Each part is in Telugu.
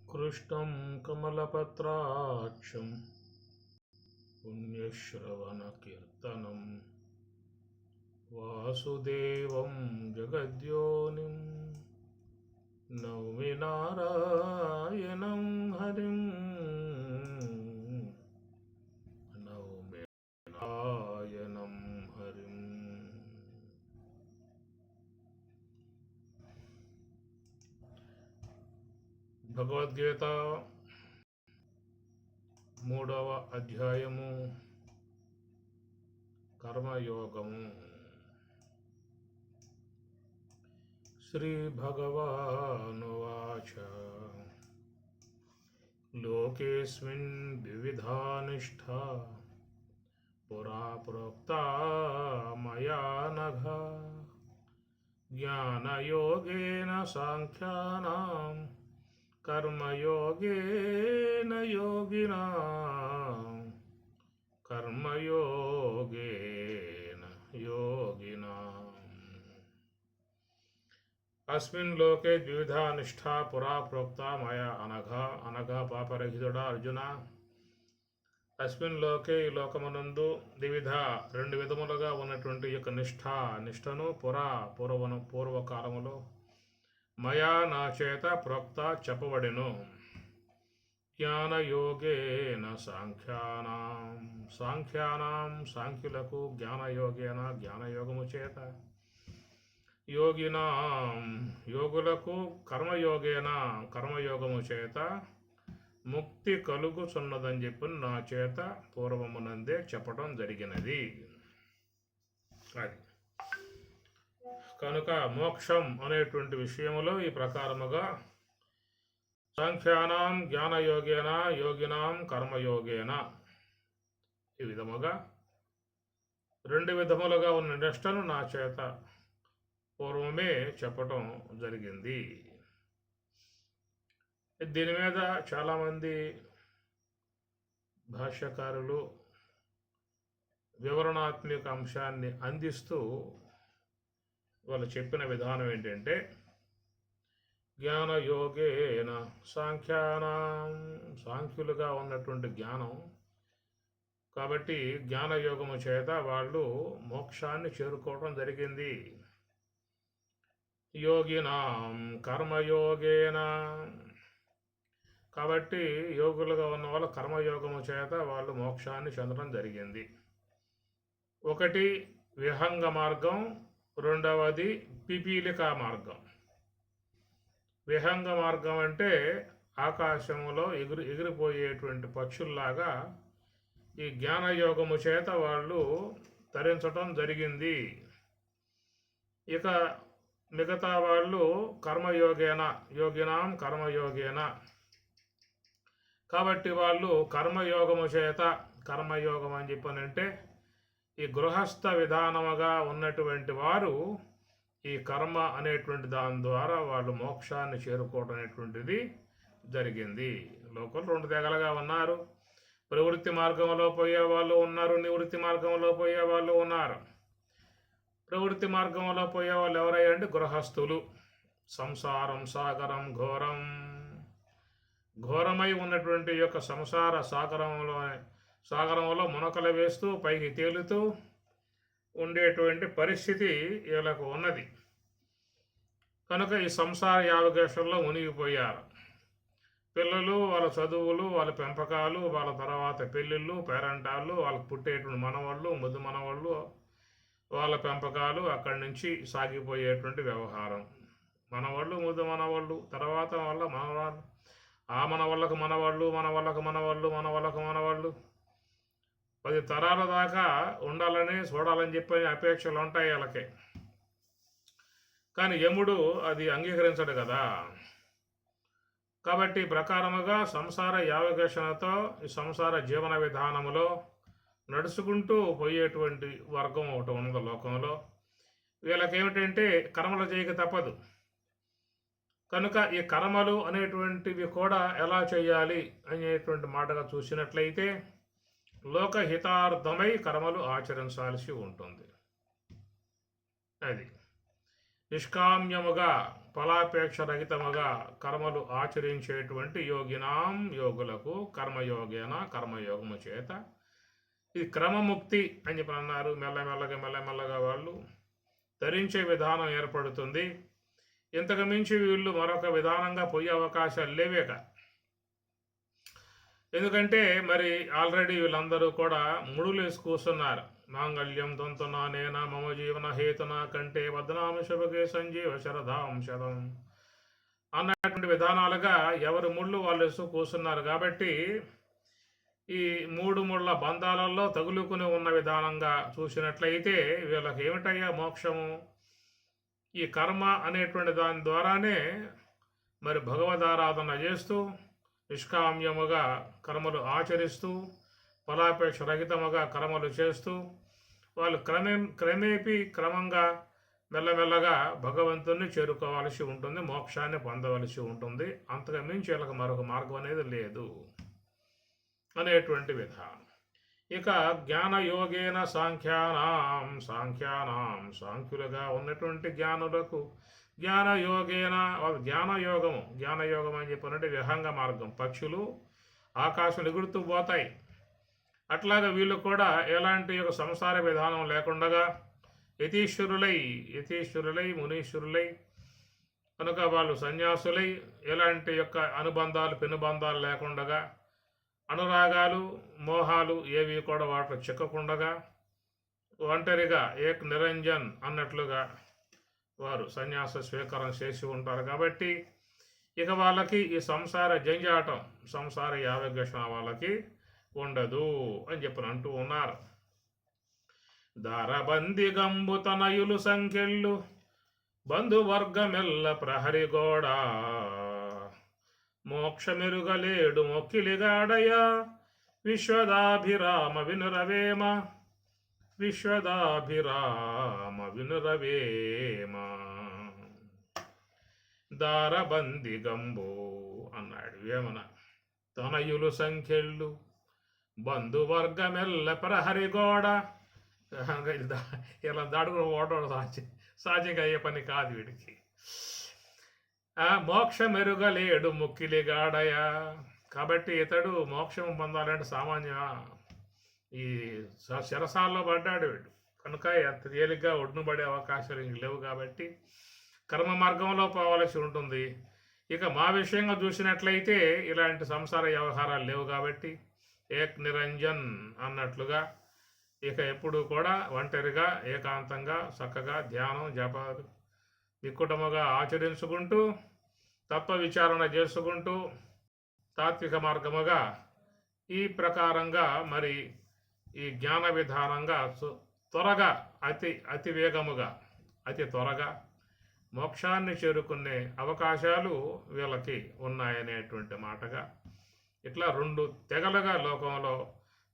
कृष्णं कमलपत्राक्षं पुण्यश्रवणकीर्तनं वासुदेवं जगद्योनिं नौमि नारायणं हरिं नौमि नारायणं हरिं। భగవద్గీత 3వ అధ్యాయము కర్మయోగము. శ్రీ భగవానువాచ లోకేస్మిన్ వివిధా నిష్ఠా పురా ప్రోక్తా మయా నఘ జ్ఞానయోగేన సాంఖ్యానాం కర్మయోగేన యోగినాం అస్మిన్ లోకే ద్విధా నిష్ఠా పురా ప్రోక్త మయా అనఘా పాపరహితుడా అర్జున. అస్మిన్ లోకే ఈ లోకమునందు ద్విధ రెండు విధములుగా ఉన్నటువంటి యొక్క నిష్ఠను పూర్వకాలములో మయా నా చేత ప్రోక్త చెప్పబడెను. జ్ఞానయోగేన సాంఖ్యానాం సాంఖ్యులకు జ్ఞానయోగేన జ్ఞానయోగము చేత యోగులకు కర్మయోగము చేత ముక్తి కలుగుచున్నదని చెప్పి నా చేత పూర్వమునందే చెప్పడం జరిగినది. అది కనుక మోక్షం అనేటువంటి విషయములో ఈ ప్రకారముగా సాంఖ్యానాం జ్ఞానయోగేన యోగినాం కర్మయోగేన ఈ విధముగా రెండు విధములుగా ఉన్న నిష్టను నా చేత పూర్వమే చెప్పటం జరిగింది. దీని మీద చాలామంది భాష్యకారులు వివరణాత్మక అంశాన్ని అందిస్తూ వాళ్ళు చెప్పిన విధానం ఏంటంటే, జ్ఞానయోగేన సాంఖ్యులుగా ఉన్నటువంటి జ్ఞానం కాబట్టి జ్ఞానయోగము చేత వాళ్ళు మోక్షాన్ని చేరుకోవడం జరిగింది. యోగినాం కర్మయోగేన కాబట్టి యోగులుగా ఉన్న వాళ్ళు కర్మయోగము చేత వాళ్ళు మోక్షాన్ని చెందడం జరిగింది. ఒకటి విహంగ మార్గం, రెండవది పిపీలికా మార్గం. విహంగ మార్గం అంటే ఆకాశంలో ఎగిరిపోయేటువంటి పక్షుల్లాగా ఈ జ్ఞానయోగము చేత వాళ్ళు తరించటం జరిగింది. ఇక మిగతా వాళ్ళు యోగినాం కర్మయోగేన కాబట్టి వాళ్ళు కర్మయోగం అని చెప్పనంటే ఈ గృహస్థ విధానముగా ఉన్నటువంటి వారు ఈ కర్మ అనేటువంటి దాని ద్వారా వాళ్ళు మోక్షాన్ని చేరుకోవడం అనేటువంటిది జరిగింది. లోకల్ రెండు తెగలుగా ఉన్నారు. ప్రవృత్తి మార్గంలో పోయే వాళ్ళు ఉన్నారు, నివృత్తి మార్గంలో పోయే వాళ్ళు ఉన్నారు. ప్రవృత్తి మార్గంలో పోయే వాళ్ళు ఎవరయ్యా అంటే గృహస్థులు. సంసారం సాగరం ఘోరమై ఉన్నటువంటి యొక్క సంసార సాగరంలో మునకలు వేస్తూ పైకి తేలుతూ ఉండేటువంటి పరిస్థితి వీళ్ళకు ఉన్నది. కనుక ఈ సంసార యావకేశంలో మునిగిపోయారు. పిల్లలు, వాళ్ళ చదువులు, వాళ్ళ పెంపకాలు, వాళ్ళ తర్వాత పెళ్ళిళ్ళు, పేరంటాళ్ళు, వాళ్ళకు పుట్టేటువంటి మనవాళ్ళు, ముద్దు మనవాళ్ళు, వాళ్ళ పెంపకాలు, అక్కడి నుంచి సాగిపోయేటువంటి వ్యవహారం. మనవాళ్ళు, ముద్దు మనవాళ్ళు, తర్వాత వాళ్ళ మనవాళ్ళు, ఆ మనవాళ్ళకు మనవాళ్ళు, మనవాళ్ళు 10 తరాల దాకా ఉండాలని చూడాలని చెప్పి అపేక్షలు ఉంటాయి వాళ్ళకి. కానీ యముడు అది అంగీకరించడు కదా. కాబట్టి ప్రకారముగా సంసార యావకేషణతో ఈ సంసార జీవన విధానములో నడుచుకుంటూ పోయేటువంటి వర్గం ఒకటి ఉన్నది లోకంలో. వీళ్ళకేమిటంటే కర్మలు చేయక తప్పదు. కనుక ఈ కర్మలు అనేటువంటివి కూడా ఎలా చేయాలి అనేటువంటి మాటగా చూసినట్లయితే లోకహితార్థమై కర్మలు ఆచరించాల్సి ఉంటుంది. అది నిష్కామ్యముగా ఫలాపేక్ష రహితముగా కర్మలు ఆచరించేటువంటి యోగినాం యోగులకు కర్మయోగేన కర్మయోగము చేత ఇది క్రమముక్తి అని చెప్పి అన్నారు. మెల్లమెల్లగా వాళ్ళు ధరించే విధానం ఏర్పడుతుంది. ఇంతకు మించి వీళ్ళు మరొక విధానంగా పోయే అవకాశాలు లేవేక. ఎందుకంటే మరి ఆల్రెడీ వీళ్ళందరూ కూడా ముడులు వేసి కూర్చున్నారు. మాంగళ్యం తంతునా నేనా మమ జీవన హేతునా కంటే బద్నామి శుభకే సంజీవ శరదాం శతం అన్నటువంటి విధానాలుగా ఎవరు ముళ్ళు వాళ్ళు వేస్తూ కూర్చున్నారు. కాబట్టి ఈ మూడు ముళ్ళ బంధాలలో తగులుకుని ఉన్న విధానంగా చూసినట్లయితే వీళ్ళకి ఏమిటయ్యా మోక్షము? ఈ కర్మ అనేటువంటి దాని ద్వారానే మరి భగవదారాధన చేస్తూ నిష్కామ్యముగా కర్మలు ఆచరిస్తూ ఫలాపేక్ష రహితముగా కర్మలు చేస్తూ వాళ్ళు క్రమంగా మెల్లమెల్లగా భగవంతుని చేరుకోవాల్సి ఉంటుంది, మోక్షాన్ని పొందవలసి ఉంటుంది. అంతకు మించి వీళ్ళకి మరొక మార్గం అనేది లేదు అనేటువంటి విధానం. ఇక జ్ఞానయోగేన సాంఖ్యానాం సాంఖ్యులుగా ఉన్నటువంటి జ్ఞానులకు జ్ఞానయోగం అని చెప్పినట్టు విహంగ మార్గం. పక్షులు ఆకాశం ఎగురుతూ పోతాయి. అట్లాగా వీళ్ళు కూడా ఎలాంటి ఒక సంసార విధానం లేకుండా యతీశ్వరులై మునీశ్వరులై కనుక వాళ్ళు సన్యాసులై ఎలాంటి యొక్క అనుబంధాలు పెనుబంధాలు లేకుండా అనురాగాలు మోహాలు ఏవి కూడా వాటిలో చిక్కకుండగా ఒంటరిగా ఏక్ నిరంజన్ అన్నట్లుగా వారు సన్యాస స్వీకారం చేసి ఉంటారు. కాబట్టి ఇక వాళ్ళకి ఈ సంసార జంజాటం సంసార యావగేషణ వాళ్ళకి ఉండదు అని చెప్పి అంటూ ఉన్నారు. దారబంది గంబు తనయులు సంఖ్యలు బంధువర్గమెల్ల ప్రహరిగోడ మోక్షమెరుగలేడు మొక్కిలిగాడయ విశ్వదాభిరామ వినురవేమ దారబంది గంబు అన్నాడు వేమన. తనయులు సంఖ్యలు బంధువర్గమెల్ల ప్రహరిగోడ ఇలా దాడుకుని ఓడోడు సాధ్యంగా అయ్యే పని కాదు వీడికి. మోక్షమెరుగలేడు ముక్కిలిగాడయ. కాబట్టి ఇతడు మోక్షం పొందాలంటే సామాన్య ఈ శరసాల్లో పడ్డాడు వీడు. కనుక ఎంత తేలిగ్గా ఒడ్డును పడే అవకాశాలు ఇంక లేవు. కాబట్టి కర్మ మార్గంలో పోవాల్సి ఉంటుంది. ఇక మా విషయంగా చూసినట్లయితే ఇలాంటి సంసార వ్యవహారాలు లేవు. కాబట్టి ఏక్ నిరంజన్ అన్నట్లుగా ఇక ఎప్పుడు కూడా ఒంటరిగా ఏకాంతంగా చక్కగా ధ్యానం జపాలు విక్కుటముగా ఆచరించుకుంటూ తత్వ విచారణ చేసుకుంటూ తాత్విక మార్గముగా ఈ ప్రకారంగా మరి ఈ జ్ఞాన విధానంగా త్వరగా అతి వేగముగా అతి త్వరగా మోక్షాన్ని చేరుకునే అవకాశాలు వీళ్ళకి ఉన్నాయనేటువంటి మాటగా ఇట్లా రెండు తెగలుగా లోకంలో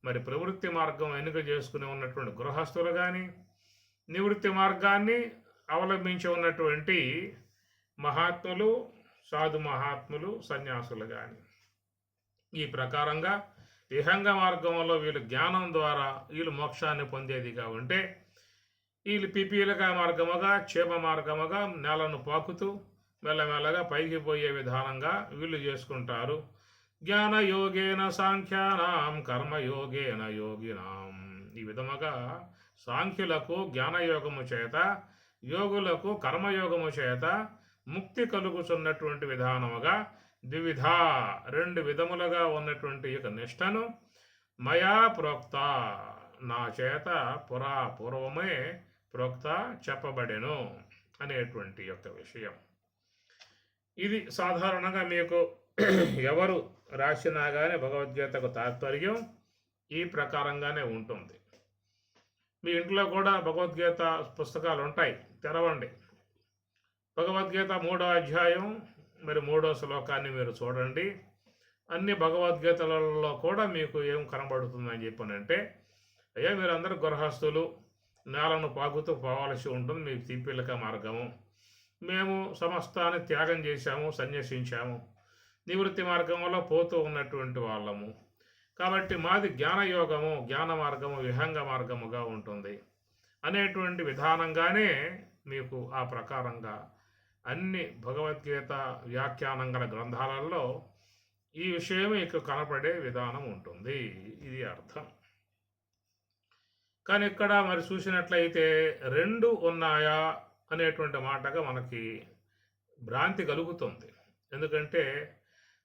మరి ప్రవృత్తి మార్గం ఎన్నిక చేసుకుని ఉన్నటువంటి గృహస్థులు కానీ నివృత్తి మార్గాన్ని అవలంబించి ఉన్నటువంటి మహాత్ములు సాధు మహాత్ములు సన్యాసులు కానీ ఈ ప్రకారంగా విహంగ మార్గంలో వీళ్ళు జ్ఞానం ద్వారా వీళ్ళు మోక్షాన్ని పొందేదిగా ఉంటే వీళ్ళు పిపీలక మార్గముగా క్షేమ మార్గముగా నేలను పాకుతూ మెల్లమెల్లగా పైకి పోయే విధానంగా వీళ్ళు చేసుకుంటారు. జ్ఞానయోగేన సాంఖ్యానాం కర్మయోగేన యోగినాం. ఈ విధముగా సాంఖ్యులకు జ్ఞానయోగము చేత యోగులకు కర్మయోగము చేత ముక్తి కలుగుతున్నటువంటి విధానముగా ద్విధ రెండు విధములుగా ఉన్నటువంటి యొక్క నిష్టను మయా ప్రోక్త నా చేత పూర్వమే ప్రోక్త చెప్పబడెను అనేటువంటి యొక్క విషయం. ఇది సాధారణంగా మీకు ఎవరు రాసినా కానీ భగవద్గీతకు తాత్పర్యం ఈ ప్రకారంగానే ఉంటుంది. మీ ఇంట్లో కూడా భగవద్గీత పుస్తకాలు ఉంటాయి, తెరవండి. భగవద్గీత 3వ అధ్యాయం మరి 3వ శ్లోకాన్ని మీరు చూడండి. అన్ని భగవద్గీతలలో కూడా మీకు ఏం కనబడుతుందని చెప్పానంటే, అయ్యా మీరందరూ గృహస్థులు, నేలను పాకుతూ పోవాల్సి ఉంటుంది, మీకు తీపిలక మార్గము. మేము సమస్తాన్ని త్యాగం చేశాము, సన్యసించాము, నివృత్తి మార్గంలో పోతూ ఉన్నటువంటి వాళ్ళము. కాబట్టి మాది జ్ఞాన మార్గము విహంగ మార్గముగా ఉంటుంది అనేటువంటి విధానంగానే మీకు ఆ ప్రకారంగా అన్ని భగవద్గీత వ్యాఖ్యానం గల గ్రంథాలలో ఈ విషయం మీకు కనపడే విధానం ఉంటుంది. ఇది అర్థం. కానీ ఇక్కడ మరి చూసినట్లయితే రెండు ఉన్నాయా అనేటువంటి మాటగా మనకి భ్రాంతి కలుగుతుంది. ఎందుకంటే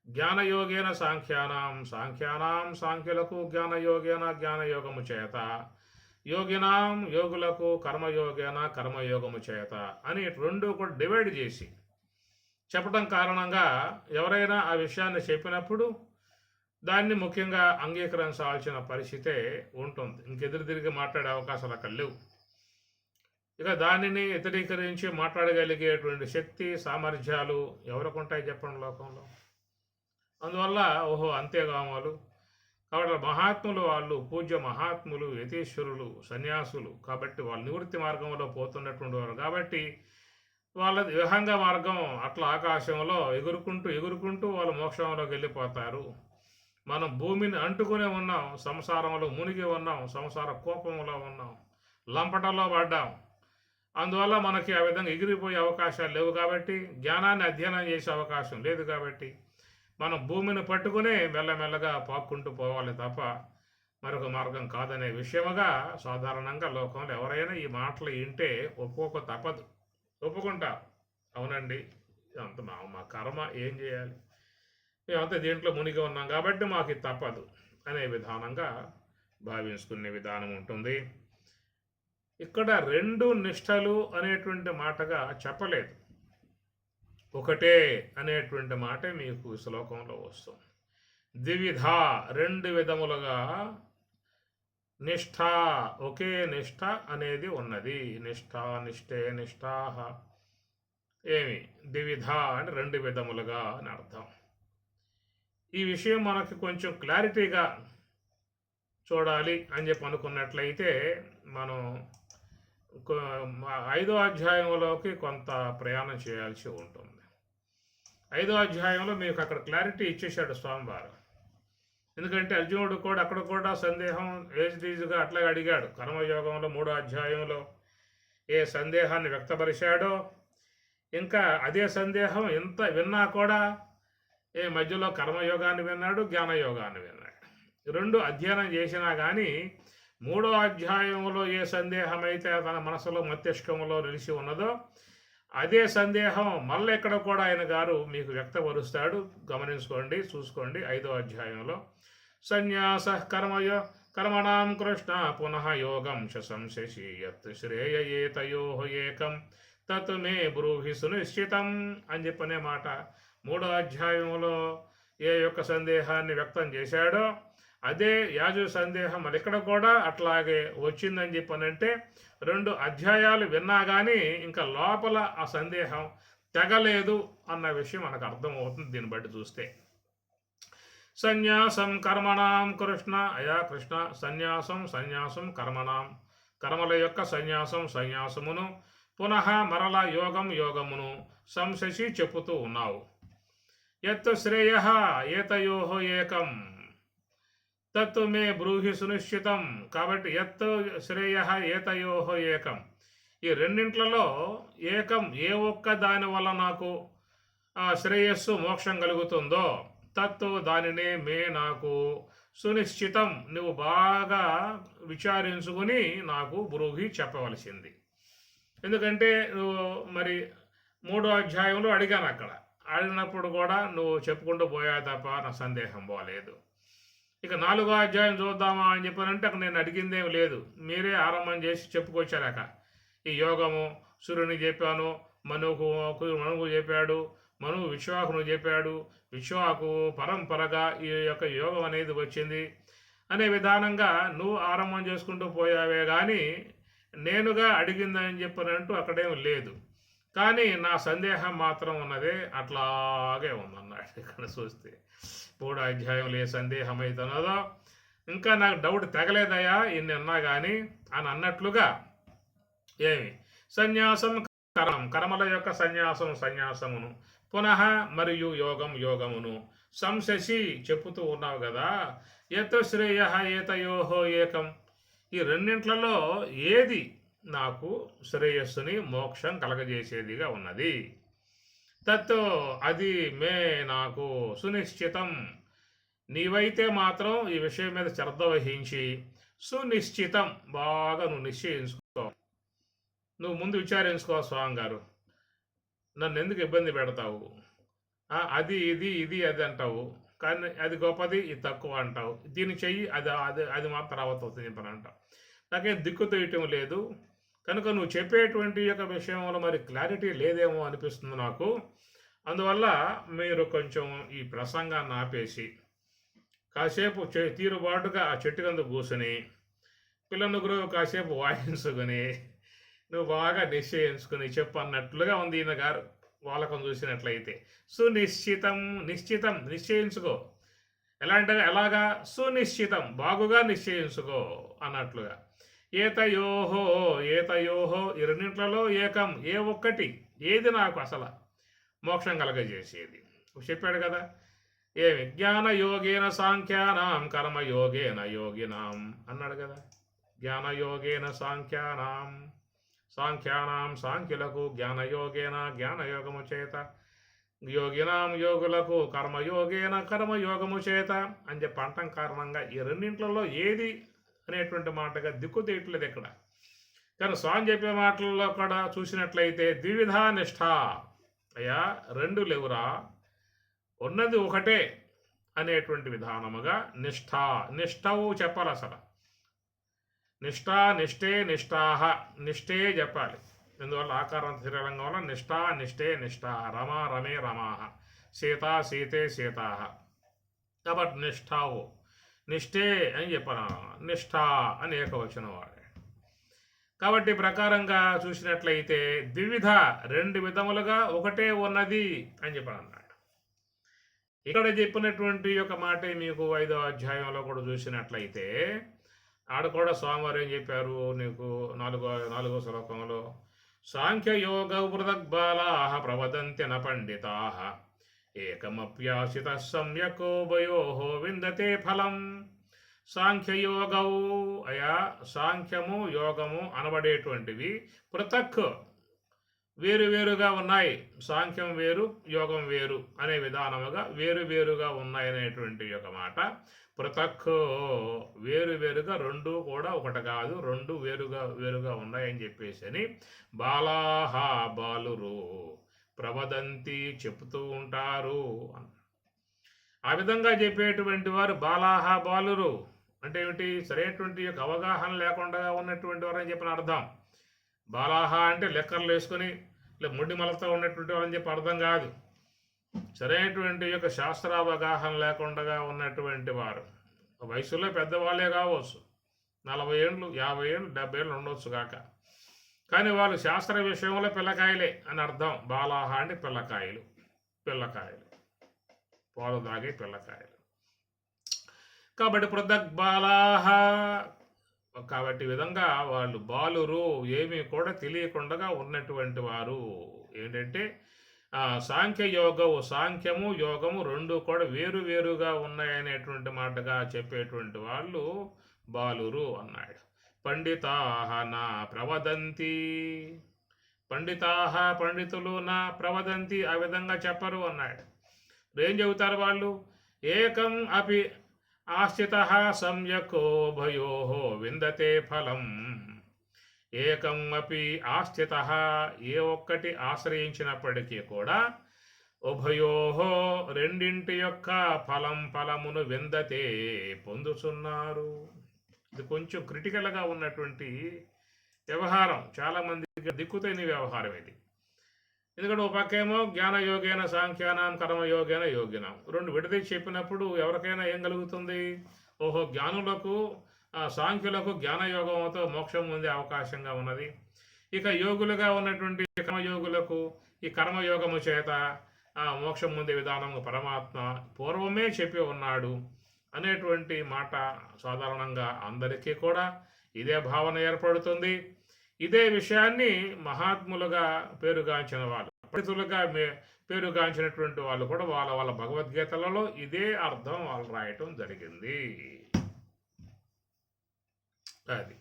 జ్ఞానయోగేన సాంఖ్యానాం సాంఖ్యులకు జ్ఞానయోగేన జ్ఞానయోగము చేత, యోగినాం యోగులకు కర్మయోగేన కర్మయోగము చేత అని రెండు కూడా డివైడ్ చేసి చెప్పడం కారణంగా ఎవరైనా ఆ విషయాన్ని చెప్పినప్పుడు దాన్ని ముఖ్యంగా అంగీకరించాల్సిన పరిస్థితే ఉంటుంది. ఇంకెదురు తిరిగి మాట్లాడే అవకాశాలు అక్కడ లేవు. ఇక దానిని వ్యతిరేకరించి మాట్లాడగలిగేటువంటి శక్తి సామర్థ్యాలు ఎవరికి ఉంటాయి చెప్పండి లోకంలో. అందువల్ల ఓహో అంతే కావాలి. కాబట్టి మహాత్ములు వాళ్ళు పూజ్య మహాత్ములు, యతీశ్వరులు, సన్యాసులు కాబట్టి వాళ్ళు నివృత్తి మార్గంలో పోతున్నటువంటి వారు కాబట్టి వాళ్ళ విహంగ మార్గం అట్లా ఆకాశంలో ఎగురుకుంటూ వాళ్ళు మోక్షంలోకి వెళ్ళిపోతారు. మనం భూమిని అంటుకునే ఉన్నాం, సంసారంలో మునిగి ఉన్నాం, సంసార కోపంలో ఉన్నాం, లంపటంలో పడ్డాం. అందువల్ల మనకి ఆ విధంగా ఎగిరిపోయే అవకాశాలు లేవు కాబట్టి, జ్ఞానాన్ని అధ్యయనం చేసే అవకాశం లేదు కాబట్టి మనం భూమిని పట్టుకుని మెల్లమెల్లగా పాక్కుంటూ పోవాలి తప్ప మరొక మార్గం కాదనే విషయముగా సాధారణంగా లోకంలో ఎవరైనా ఈ మాటలు వింటే ఒప్పుకోక తప్పదు. ఒప్పుకుంటారు, అవునండి అంత మా కర్మ ఏం చేయాలి, మేమంతా దీంట్లో మునిగి ఉన్నాం కాబట్టి మాకు ఇది తప్పదు అనే విధానంగా భావించుకునే విధానం ఉంటుంది. ఇక్కడ రెండు నిష్టలు అనేటువంటి మాటగా చెప్పలేదు, ఒకటే అనేటువంటి మాట మీకు శ్లోకంలో వస్తుంది. ద్విధ రెండు విధములుగా నిష్ఠ, ఒకే నిష్ఠ అనేది ఉన్నది. నిష్ఠ నిష్ఠే నిష్ఠాహ ఏమి ద్విధ అంటే రెండు విధములుగా అని అర్థం. ఈ విషయం మనకి కొంచెం క్లారిటీగా చూడాలి అని చెప్పి అనుకున్నట్లయితే మనం 5వ అధ్యాయంలోకి కొంత ప్రయాణం చేయాల్సి ఉంటుంది. 5వ అధ్యాయంలో మీకు అక్కడ క్లారిటీ ఇచ్చేశాడు స్వామివారు. ఎందుకంటే అర్జునుడు కూడా అక్కడ కూడా సందేహం ఏజ్గా అట్లాగే అడిగాడు. కర్మయోగంలో 3వ అధ్యాయంలో ఏ సందేహాన్ని వ్యక్తపరిచాడో ఇంకా అదే సందేహం ఎంత విన్నా కూడా ఏ మధ్యలో కర్మయోగాన్ని విన్నాడు, జ్ఞానయోగాన్ని విన్నాడు. రెండు అధ్యయనం చేసినా కానీ 3వ అధ్యాయంలో ఏ సందేహం అయితే తన మనసులో మస్తిష్కంలో నిలిచి ఉన్నదో అదే సందేహం మళ్ళీ ఎక్కడ కూడా ఆయన గారు మీకు వ్యక్తపరుస్తాడు. గమనించుకోండి, చూసుకోండి. 5వ అధ్యాయంలో సన్యాస కర్మణాం కృష్ణ పునః యోగం శంశసి యత్ శ్రేయేతయో ఏకం తత్ మే బ్రూహి సునిశ్చితం అని చెప్పనే మాట 3వ అధ్యాయంలో ఏ యొక్క సందేహాన్ని వ్యక్తం చేశాడో అదే యాజు సందేహం మరి ఇక్కడ కూడా అట్లాగే వచ్చిందని చెప్పనంటే 2 అధ్యాయాలు విన్నా కానీ ఇంకా లోపల ఆ సందేహం తెగలేదు అన్న విషయం మనకు అర్థమవుతుంది దీన్ని బట్టి చూస్తే. సన్యాసం కర్మణాం కృష్ణ, అయా కృష్ణ, సన్యాసం కర్మణాం, కర్మల యొక్క సన్యాసమును పునః మరల యోగమును సంశసి చెప్పుతూ ఉన్నావు. యత్ శ్రేయ ఏతయో ఏకం తత్ మే బ్రూహి సునిశ్చితం. కాబట్టి యత్ శ్రేయ ఏతయో ఏకం, ఈ రెండింట్లలో ఏకం ఏ ఒక్క దాని వల్ల నాకు శ్రేయస్సు మోక్షం కలుగుతుందో తత్ దానినే మే నాకు సునిశ్చితం నువ్వు బాగా విచారించుకుని నాకు బ్రూహి చెప్పవలసింది. ఎందుకంటే నువ్వు మరి 3వ అధ్యాయంలో అడిగాను, అక్కడ అడిగినప్పుడు కూడా నువ్వు చెప్పుకుంటూ పోయా తప్ప నా సందేహం పోలేదు. ఇక 4వ అధ్యాయం చూద్దామా అని చెప్పానంటే అక్కడ నేను అడిగిందేం లేదు, మీరే ఆరంభం చేసి చెప్పుకొచ్చారాక. ఈ యోగము సూర్యుని చెప్పాను, మనువు చెప్పాడు, మనువు విశ్వాకును చెప్పాడు, విశ్వాకు పరంపరగా ఈ యొక్క యోగం అనేది వచ్చింది అనే విధానంగా నువ్వు ఆరంభం చేసుకుంటూ పోయావే కానీ నేనుగా అడిగిందని చెప్పనంటూ అక్కడేం లేదు. కానీ నా సందేహం మాత్రం ఉన్నదే, అట్లాగే ఉందన్నాడు. ఇక్కడ చూస్తే 3వ అధ్యాయంలో ఏ సందేహం అయితే ఉన్నదో ఇంకా నాకు డౌట్ తెగలేదయా ఇన్ని అన్నా కానీ అని అన్నట్లుగా ఏమి సన్యాసం కర్మల యొక్క సన్యాసమును పునః మరియు యోగమును సంశసి చెప్పుతూ ఉన్నావు కదా. యత్ శ్రేయ ఏతయోహో ఏకం, ఈ రెండింట్లలో ఏది నాకు శ్రేయస్సుని మోక్షం కలగజేసేదిగా ఉన్నది. తత్తో అది మే నాకు సునిశ్చితం. నీవైతే మాత్రం ఈ విషయం మీద శ్రద్ధ వహించి సునిశ్చితం బాగా నువ్వు నిశ్చయించుకో. నువ్వు ముందు విచారించుకో, స్వామి గారు నన్ను ఎందుకు ఇబ్బంది పెడతావు, అది ఇది ఇది అది అంటావు, కానీ అది గొప్పది ఇది తక్కువ అంటావు, దీన్ని చెయ్యి అది అది అది మాత్రం తర్వాత అవుతుంది చెప్పని అంటావు. నాకేం దిక్కు తోయటం లేదు కనుక నువ్వు చెప్పేటువంటి యొక్క విషయంలో మరి క్లారిటీ లేదేమో అనిపిస్తుంది నాకు. అందువల్ల మీరు కొంచెం ఈ ప్రసంగాన్ని ఆపేసి కాసేపు తీరుబాటుగా ఆ చెట్టు కింద కూర్చొని పిల్లనుగురు కాసేపు వాయించుకొని నువ్వు బాగా నిశ్చయించుకుని చెప్పు అన్నట్లుగా ఉంది ఈయన గారు వాళ్ళకం చూసినట్లయితే. సునిశ్చితం, నిశ్చితం నిశ్చయించుకో. ఎలాగా సునిశ్చితం బాగుగా నిశ్చయించుకో అన్నట్లుగా. ఏతయోహో ఏతయోహో ఈ రెండింట్లలో ఏకం ఏ ఒక్కటి ఏది నాకు అసలు మోక్షం కలగజేసేది చెప్పాడు కదా. ఏమి జ్ఞానయోగేన సాంఖ్యానాం కర్మయోగేన యోగినాం అన్నాడు కదా. జ్ఞానయోగేన సాంఖ్యానాం సాంఖ్యులకు జ్ఞానయోగేన జ్ఞానయోగము చేత యోగినాం యోగులకు కర్మయోగేన కర్మయోగము చేత అని చెప్పి అంటం కారణంగా ఈ రెండింట్లలో ఏది అనేటువంటి మాటగా దిక్కు తీయట్లేదు ఇక్కడ. కానీ స్వామి చెప్పే మాటల్లో కూడా చూసినట్లయితే ద్విధా నిష్ఠ, అయ్యా రెండు లేవురా ఉన్నది ఒకటే అనేటువంటి విధానముగా నిష్ఠవు చెప్పాలి. అసలు నిష్ఠే నిష్ఠాహ నిష్ఠే చెప్పాలి. ఎందువల్ల ఆకారం స్థిరంగా వల్ల నిష్ఠే నిష్ఠాహ రమా రమే రమాహ సీతా సీతే సీతాహ కాబట్టి నిష్ఠావు నిష్ఠే అని చెప్పాను. నిష్ఠ అని ఏకవచనం వాడే. కాబట్టి ప్రకారంగా చూసినట్లయితే ద్విధ రెండు విధములుగా ఒకటే ఉన్నది అని చెప్పాను అన్నాడు. ఇక్కడ చెప్పినటువంటి ఒక మాట మీకు 5వ అధ్యాయంలో కూడా చూసినట్లయితే ఆడ కూడా స్వామివారు ఏం చెప్పారు నీకు 4వ శ్లోకంలో సాంఖ్యయోగ పృథగ్బాలాః ప్రవదంత్యన పండితాః ఏకమప్యాసిత సమ్యకోభయోః విందతే ఫలం. సాంఖ్యయోగవు అయా సాంఖ్యము యోగము అనబడేటువంటివి పృథక్ వేరువేరుగా ఉన్నాయి. సాంఖ్యం వేరు యోగం వేరు అనే విధానముగా వేరువేరుగా ఉన్నాయనేటువంటి ఒక మాట. పృథక్ వేరువేరుగా రెండు కూడా ఒకటి కాదు, రెండు వేరుగా ఉన్నాయని చెప్పేసి అని బాలాహ బాలురు ప్రవదంతి చెప్తూ ఉంటారు. ఆ విధంగా చెప్పేటువంటి వారు బాలాహ బాలురు అంటే ఏమిటి? సరైనటువంటి యొక్క అవగాహన లేకుండా ఉన్నటువంటి వారు అని చెప్పిన అర్థం. బాలాహ అంటే లెక్కర్లు వేసుకొని ముడ్డి మలతో ఉన్నటువంటి వాళ్ళని చెప్పి అర్థం కాదు. సరైనటువంటి యొక్క శాస్త్రావగాహన లేకుండా ఉన్నటువంటి వారు వయసులో పెద్దవాళ్ళే కావచ్చు, 40 ఏళ్ళు 50 ఏళ్ళు 70 ఏళ్ళు ఉండవచ్చు కాక, కానీ వాళ్ళు శాస్త్ర విషయంలో పిల్లకాయలే అని అర్థం. బాలాహ అంటే పిల్లకాయలు పాలు తాగే పిల్లకాయలు. కాబట్టి పృథక్ బాలాహ కాబట్టి విధంగా వాళ్ళు బాలురు ఏమీ కూడా తెలియకుండా ఉన్నటువంటి వారు. ఏంటంటే సాంఖ్యము యోగము రెండు కూడా వేరుగా ఉన్నాయనేటువంటి మాటగా చెప్పేటువంటి వాళ్ళు బాలురు అన్నాడు. పండితాహ నా ప్రవదంతి పండితులు నా ప్రవదంతి ఆ విధంగా చెప్పరు అన్నాడు. ఏం చెబుతారు వాళ్ళు? ఏకం అపి ఆస్థితః సమ్యకోభయోః విందతే ఫలం. ఏకం అపి ఆస్థితః ఏ ఒక్కటి ఆశ్రయించినప్పటికీ కూడా ఉభయోః రెండింటి యొక్క ఫలమును విందతే పొందుతున్నారు. ఇది కొంచెం క్రిటికల్గా ఉన్నటువంటి వ్యవహారం, చాలామందికి దిక్కుతైన వ్యవహారం ఇది. ఎందుకంటే ఒక పక్కేమో జ్ఞానయోగేన సాంఖ్యానాం కర్మయోగేన యోగినాం రెండు విడదీసి చెప్పినప్పుడు ఎవరికైనా ఏం కలుగుతుంది? ఓహో జ్ఞానులకు సాంఖ్యులకు జ్ఞానయోగంతో మోక్షం పొందే అవకాశంగా ఉన్నది. ఇక యోగులుగా ఉన్నటువంటి కర్మయోగులకు ఈ కర్మయోగము చేత మోక్షం పొందే విధానం పరమాత్మ పూర్వమే చెప్పి ఉన్నాడు అనేటువంటి మాట సాధారణంగా అందరికీ కూడా ఇదే భావన ఏర్పడుతుంది. ఇదే విషయాన్ని మహాత్ములుగా పేరుగాంచిన వాళ్ళు, పండితులుగా పేరుగాంచినటువంటి వాళ్ళు కూడా వాళ్ళ భగవద్గీతలలో ఇదే అర్థం వాళ్ళు రాయటం జరిగింది. అది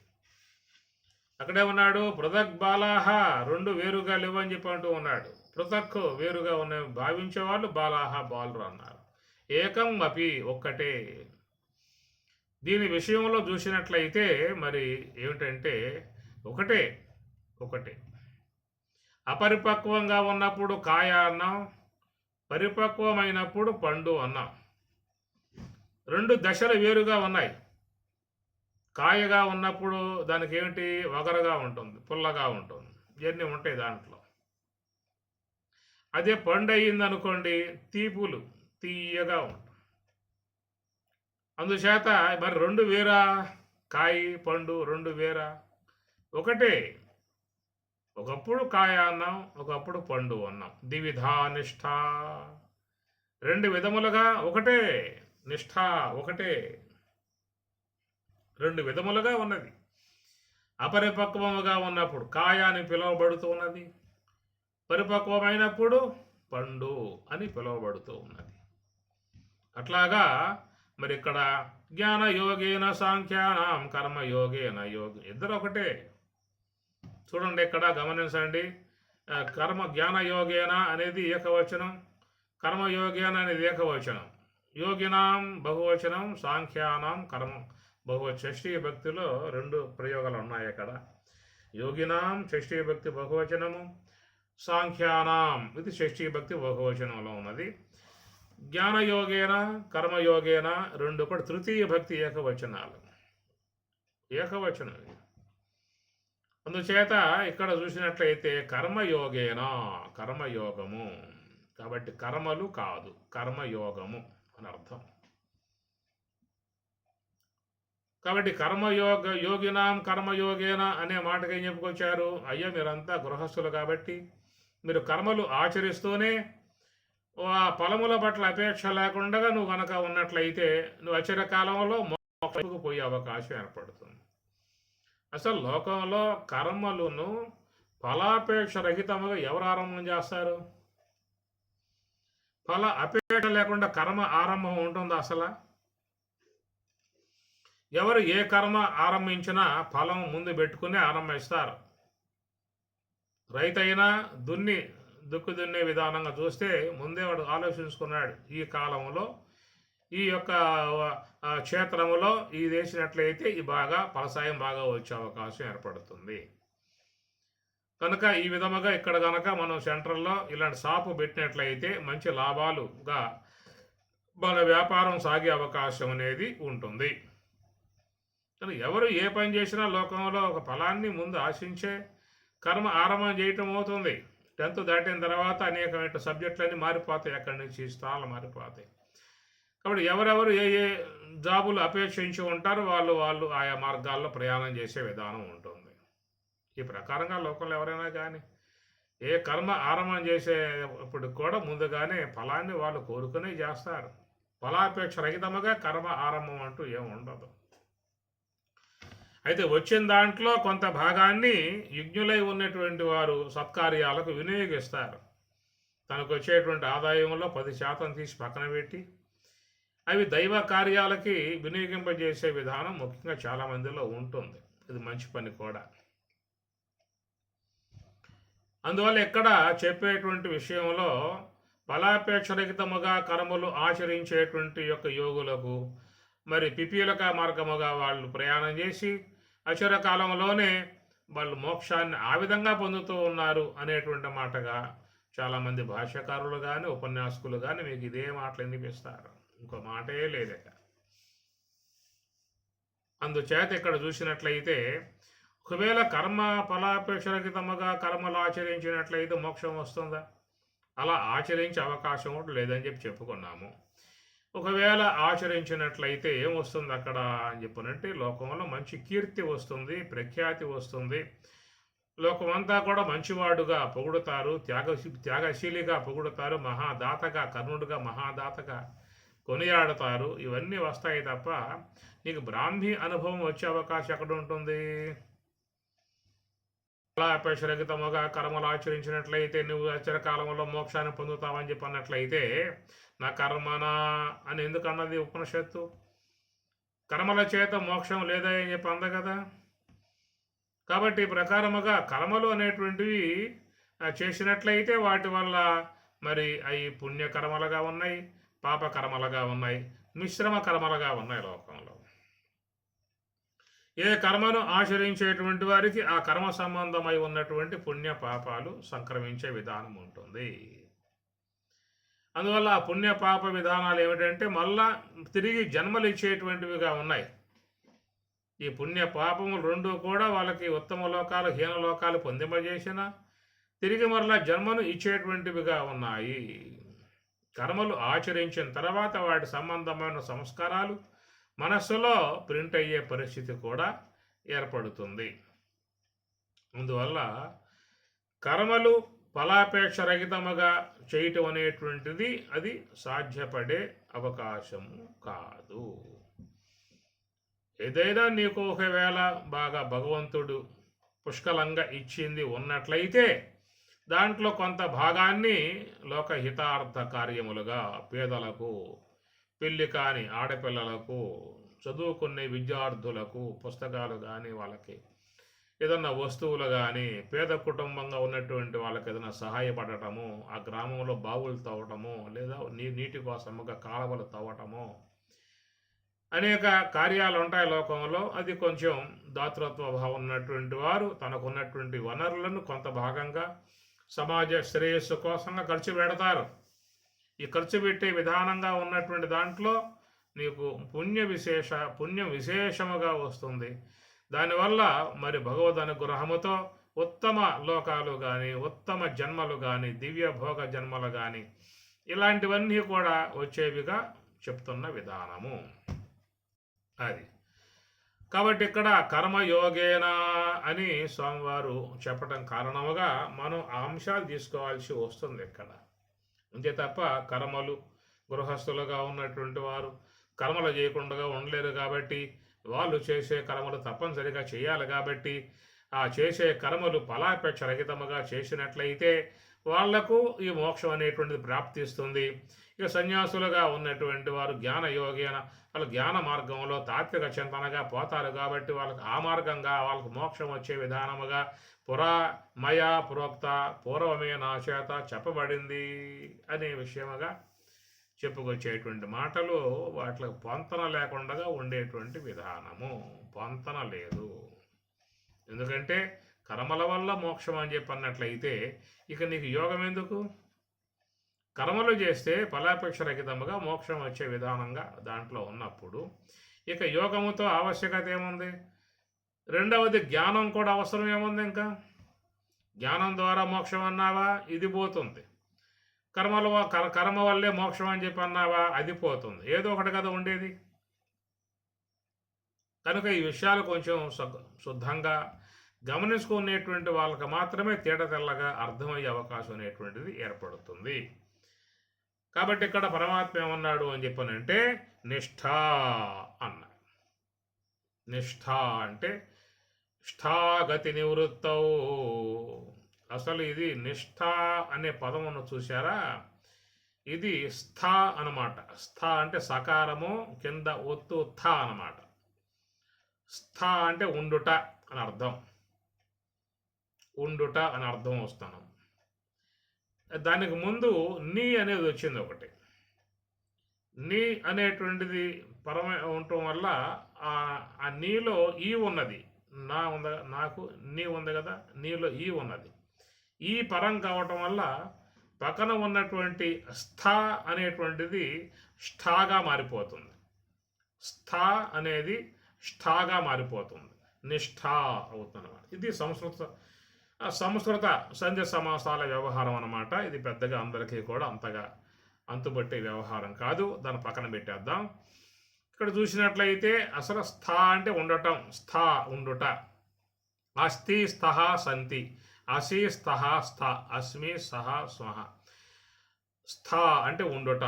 అక్కడే ఉన్నాడు పృథక్ బాలాహ, రెండు వేరుగా లేవని చెప్పి అంటూ ఉన్నాడు. పృథక్ వేరుగా ఉన్న భావించే వాళ్ళు బాలాహ బాలురు అన్నారు. ఏకం అపి ఒక్కటే. దీని విషయంలో చూసినట్లయితే మరి ఏమిటంటే ఒకటే ఒకటే. అపరిపక్వంగా ఉన్నప్పుడు కాయ అన్నాం, పరిపక్వమైనప్పుడు పండు అన్నాం. రెండు దశలు వేరుగా ఉన్నాయి. కాయగా ఉన్నప్పుడు దానికి ఏమిటి, వగరగా ఉంటుంది, పుల్లగా ఉంటుంది, ఇవన్నీ ఉంటాయి దాంట్లో. అదే పండు అయ్యింది అనుకోండి, తీపులు తీయగా ఉంటుంది. అందుచేత మరి రెండు వేరా, కాయ పండు రెండు వేరా? ఒకటే. ఒకప్పుడు కాయ అన్నాం, ఒకప్పుడు పండు అన్నాం. ద్విధా నిష్ఠ, రెండు విధములుగా ఒకటే. నిష్ఠ ఒకటే, రెండు విధములుగా ఉన్నది. అపరిపక్వముగా ఉన్నప్పుడు కాయ అని పిలువబడుతూ ఉన్నది, పరిపక్వమైనప్పుడు పండు అని పిలువబడుతూ ఉన్నది. అట్లాగా మరి ఇక్కడ జ్ఞాన యోగేన సాంఖ్యానాం కర్మయోగేన యోగి, ఇద్దరు ఒకటే. చూడండి ఇక్కడ గమనించండి. జ్ఞాన యోగేన అనేది ఏకవచనం, కర్మయోగేన అనేది ఏకవచనం. యోగినాం బహువచనం, సాంఖ్యానాం కర్మ బహువచనం. షష్ఠీ భక్తిలో రెండు ప్రయోగాలు ఉన్నాయి అక్కడ. యోగినాం షష్ఠీ భక్తి బహువచనము, సాంఖ్యానాం ఇది షష్ఠీ భక్తి బహువచనంలో ఉన్నది. జ్ఞానయోగేన కర్మయోగేన రెండు కూడా తృతీయ భక్తి ఏకవచనాలు, ఏకవచనం. అందుచేత ఇక్కడ చూసినట్లయితే కర్మయోగేన, కర్మయోగము కాబట్టి కర్మలు కాదు, కర్మయోగము అని అర్థం. కాబట్టి యోగినాం కర్మయోగేన అనే మాటకి ఏం చెప్పుకొచ్చారు? అయ్యా మీరంతా గృహస్థులు కాబట్టి మీరు కర్మలు ఆచరిస్తూనే ఆ ఫలముల పట్ల అపేక్ష లేకుండా నువ్వు కనుక ఉన్నట్లయితే నువ్వు అచిరకాలంలో మోక్షకు పోయే అవకాశం ఏర్పడుతుంది. అసలు లోకంలో కర్మలను ఫలాపేక్ష రహితముగా ఎవరు ఆరంభం చేస్తారు? ఫల అపేక్ష లేకుండా కర్మ ఆరంభం ఉంటుందా అసలు? ఎవరు ఏ కర్మ ఆరంభించినా ఫలం ముందు పెట్టుకుని ఆరంభిస్తారు. రైతైనా దుక్కు దున్నే విధానంగా చూస్తే ముందే వాడు ఆలోచించుకున్నాడు, ఈ కాలంలో ఈ యొక్క క్షేత్రములో ఈ వేసినట్లయితే ఈ ఫలసాయం బాగా వచ్చే అవకాశం ఏర్పడుతుంది. కనుక ఈ విధముగా ఇక్కడ కనుక మనం సెంటర్లో ఇలాంటి షాపు పెట్టినట్లయితే మంచి లాభాలుగా మన వ్యాపారం సాగే అవకాశం అనేది ఉంటుంది. కానీ ఎవరు ఏ పని చేసినా లోకంలో ఒక ఫలాన్ని ముందు ఆశించే కర్మ ఆరంభం చేయటం అవుతుంది. 10th దాటిన తర్వాత అనేకమైన సబ్జెక్టులన్నీ మారిపోతాయి, అక్కడి నుంచి స్థానాలు మారిపోతాయి. కాబట్టి ఎవరెవరు ఏ ఏ జాబులు అపేక్షించి ఉంటారో వాళ్ళు ఆయా మార్గాల్లో ప్రయాణం చేసే విధానం ఉంటుంది. ఈ ప్రకారంగా లోకంలో ఎవరైనా కానీ ఏ కర్మ ఆరంభం చేసేప్పుడు కూడా ముందుగానే ఫలాన్ని వాళ్ళు కోరుకునే చేస్తారు. ఫలాపేక్ష రహితముగా కర్మ ఆరంభం అంటూ ఏమి ఉండదు. అయితే వచ్చిన దాంట్లో కొంత భాగాన్ని యజ్ఞులై ఉన్నటువంటి వారు సత్కార్యాలకు వినియోగిస్తారు. తనకు వచ్చేటువంటి ఆదాయంలో 10% తీసి పక్కన పెట్టి అవి దైవ కార్యాలకి వినియోగింపజేసే విధానం ముఖ్యంగా చాలామందిలో ఉంటుంది. ఇది మంచి పని కూడా. అందువల్ల ఇక్కడ చెప్పేటువంటి విషయంలో ఫలాపేక్షరహితముగా కర్మలు ఆచరించేటువంటి యొక్క యోగులకు మరి పిపీలక మార్గముగా వాళ్ళు ప్రయాణం చేసి అచర కాలంలోనే వాళ్ళు మోక్షాన్ని ఆ విధంగా పొందుతూ ఉన్నారు అనేటువంటి మాటగా చాలామంది భాష్యకారులు కానీ ఉపన్యాసకులు కానీ మీకు ఇదే మాటలు వినిపిస్తారు, ఇంకో మాటే లేదట. అందుచేత ఇక్కడ చూసినట్లయితే ఒకవేళ కర్మ ఫలాపేక్షరహితముగా కర్మలు ఆచరించినట్లయితే మోక్షం వస్తుందా? అలా ఆచరించే అవకాశం కూడా లేదని చెప్పుకున్నాము. ఒకవేళ ఆచరించినట్లయితే ఏమొస్తుంది అక్కడ అని చెప్పనంటే లోకంలో మంచి కీర్తి వస్తుంది, ప్రఖ్యాతి వస్తుంది. లోకమంతా కూడా మంచివాడుగా పొగుడుతారు, త్యాగశీలిగా పొగుడుతారు, మహాదాతగా కర్ణుడుగా మహాదాతగా కొనియాడతారు. ఇవన్నీ వస్తాయి తప్ప నీకు బ్రాహ్మీ అనుభవం వచ్చే అవకాశం ఎక్కడ ఉంటుంది? ఫలాపేక్షరహితముగా కర్మలు ఆచరించినట్లయితే నువ్వు అచిరకాలంలో మోక్షాన్ని పొందుతావని చెప్పి అన్నట్లయితే నా కర్మనా అని ఎందుకు అన్నది ఉపనిషత్తు? కర్మల చేత మోక్షం లేదా అని చెప్పి అంద కదా. కాబట్టి ఈ ప్రకారముగా కర్మలు అనేటువంటివి చేసినట్లయితే వాటి వల్ల మరి అవి పుణ్యకర్మలుగా ఉన్నాయి, పాపకర్మలుగా ఉన్నాయి, మిశ్రమ కర్మలుగా ఉన్నాయి లోకంలో. ఏ కర్మను ఆచరించేటువంటి వారికి ఆ కర్మ సంబంధమై ఉన్నటువంటి పుణ్య పాపాలు సంక్రమించే విధానం ఉంటుంది. అందువల్ల ఆ పుణ్య పాప విధానాలు ఏమిటంటే మళ్ళా తిరిగి జన్మలు ఇచ్చేటువంటివిగా ఉన్నాయి. ఈ పుణ్య పాపములు రెండు కూడా వాళ్ళకి ఉత్తమ లోకాలు హీన లోకాలు పొందింపజేసిన తిరిగి మరలా జన్మను ఇచ్చేటువంటివిగా ఉన్నాయి. కర్మలు ఆచరించిన తర్వాత వాటి సంబంధమైన సంస్కారాలు మనస్సులో ప్రింట్ అయ్యే పరిస్థితి కూడా ఏర్పడుతుంది. అందువల్ల కర్మలు ఫలాపేక్ష రహితముగా చేయటం అనేటువంటిది అది సాధ్యపడే అవకాశము కాదు. ఏదైనా నీకు ఒకవేళ బాగా భగవంతుడు పుష్కలంగా ఇచ్చింది ఉన్నట్లయితే దాంట్లో కొంత భాగాన్ని లోకహితార్థ కార్యములుగా పేదలకు, పెళ్లి కాని ఆడపిల్లలకు, చదువుకునే విద్యార్థులకు పుస్తకాలు కానీ వాళ్ళకి ఏదన్నా వస్తువులు కానీ, పేద కుటుంబంగా ఉన్నటువంటి వాళ్ళకి ఏదైనా సహాయపడటము, ఆ గ్రామంలో బావులు తవ్వటము, లేదా నీటి కోసముగా కాలువలు తవ్వటము, అనేక కార్యాలు ఉంటాయి లోకంలో. అది కొంచెం దాతృత్వ భావం ఉన్నటువంటి వారు తనకున్నటువంటి వనరులను కొంత భాగంగా సమాజ శ్రేయస్సు కోసంగా ఖర్చు పెడతారు. ఈ ఖర్చు పెట్టే విధానంగా ఉన్నటువంటి దాంట్లో నీకు పుణ్యం విశేషముగా వస్తుంది. దానివల్ల మరి భగవద్ అనుగ్రహముతో ఉత్తమ లోకాలు కానీ, ఉత్తమ జన్మలు కానీ, దివ్య భోగ జన్మలు కానీ ఇలాంటివన్నీ కూడా వచ్చేవిగా చెప్తున్న విధానము అది. కాబట్టి ఇక్కడ కర్మయోగేన అని స్వామివారు చెప్పడం కారణముగా మనం ఆ అంశాలు తీసుకోవాల్సి వస్తుంది ఇక్కడ. అంతే తప్ప కర్మలు గృహస్థులుగా ఉన్నటువంటి వారు కర్మలు చేయకుండా ఉండలేరు కాబట్టి వాళ్ళు చేసే కర్మలు తప్పనిసరిగా చేయాలి కాబట్టి ఆ చేసే కర్మలు ఫలాపేక్ష రహితముగా చేసినట్లయితే వాళ్లకు ఈ మోక్షం అనేటువంటిది ప్రాప్తిస్తుంది. ఇక సన్యాసులుగా ఉన్నటువంటి వారు జ్ఞాన యోగేన వాళ్ళు జ్ఞాన మార్గంలో తాత్విక చింతనగా పోతారు కాబట్టి వాళ్ళకి ఆ మార్గంగా వాళ్ళకు మోక్షం వచ్చే విధానముగా మయా ప్రోక్త పూర్వమే నా చేత చెప్పబడింది అనే విషయముగా చెప్పుకొచ్చేటువంటి మాటలు వాటికి పొంతన లేకుండా ఉండేటువంటి విధానము. పొంతన లేదు. ఎందుకంటే కర్మల వల్ల మోక్షం అని చెప్పి అన్నట్లయితే ఇక నీకు యోగం ఎందుకు? కర్మలు చేస్తే ఫలాపేక్ష రహితముగా మోక్షం వచ్చే విధానంగా దాంట్లో ఉన్నప్పుడు ఇక యోగముతో ఆవశ్యకత ఏముంది? రెండవది జ్ఞానం కూడా అవసరం ఏముంది? ఇంకా జ్ఞానం ద్వారా మోక్షం అన్నావా, ఇది పోతుంది. కర్మ వల్లే మోక్షం అని చెప్పి అన్నావా, అది పోతుంది. ఏదో ఒకటి కదా ఉండేది. కనుక ఈ విషయాలు కొంచెం శుద్ధంగా గమనించుకునేటువంటి వాళ్ళకి మాత్రమే తేటతెల్లగా అర్థమయ్యే అవకాశం అనేటువంటిది ఏర్పడుతుంది. కాబట్టి ఇక్కడ పరమాత్మ ఏమన్నాడు అని చెప్పనంటే నిష్ఠ అన్న. నిష్ఠ అంటే ష్ఠాగతి నివృత్తౌ. అసలు ఇది నిష్ఠ అనే పదమును చూసారా? ఇది స్థ అనమాట. స్థ అంటే సకారము కింద ఒత్తు థ అనమాట. స్థ అంటే ఉండుట అని అర్థం. ఉండుట అని అర్థం వస్తాను. దానికి ముందు నీ అనేది వచ్చింది ఒకటి. నీ అనేటువంటిది పరమ ఉండటం వల్ల ఆ నీలో ఈ ఉన్నది. నాకు నీ ఉంది కదా, నీలో ఈ ఉన్నది. ఈ పరం కావటం వల్ల పక్కన ఉన్నటువంటి స్థ అనేటువంటిది ష్ఠాగా మారిపోతుంది. స్థ అనేది ష్ఠాగా మారిపోతుంది, నిష్ఠ అవుతుందన్నమాట. ఇది సంస్కృత సంధ్య సమాసాల వ్యవహారం అన్నమాట. ఇది పెద్దగా అందరికీ కూడా అంతగా అంతుబట్టే వ్యవహారం కాదు. దాన్ని పక్కన పెట్టేద్దాం. ఇక్కడ చూసినట్లయితే అసలు స్థ అంటే ఉండటం, స్థ ఉండుట. అస్థి స్థః సంతి, అసి స్థః స్థ, అస్మి సహ స్మః. స్థ అంటే ఉండుట,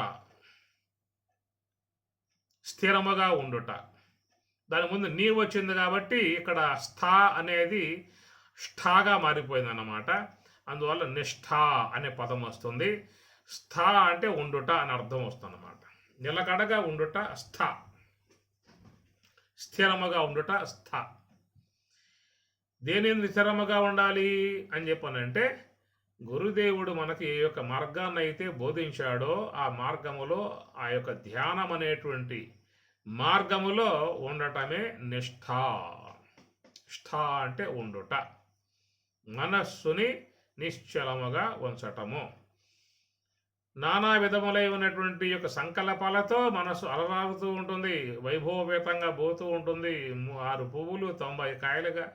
స్థిరముగా ఉండుట. దాని ముందు నీ వచ్చింది కాబట్టి ఇక్కడ స్థ అనేది ష్ఠాగా మారిపోయింది అన్నమాట. అందువల్ల నిష్ఠ అనే పదం వస్తుంది. స్థ అంటే ఉండుట అని అర్థం వస్తుంది అన్నమాట. నిలకడగా ఉండుట స్థ, స్థిరముగా ఉండుట స్థ. దేనిని స్థిరముగా ఉండాలి అని చెప్పనంటే, గురుదేవుడు మనకి ఏ యొక్క మార్గాన్ని అయితే బోధించాడో ఆ మార్గములో ఆ యొక్క ధ్యానం అనేటువంటి మార్గములో ఉండటమే నిష్ఠ. నిష్ఠ అంటే ఉండుట, మనస్సుని నిశ్చలముగా ఉంచటము. నానా విధములై ఉన్నటువంటి యొక్క సంకల్పాలతో మనసు అలరాగుతూ ఉంటుంది, వైభవపేతంగా పోతూ ఉంటుంది. 6 పువ్వులు 90 కాయలుగా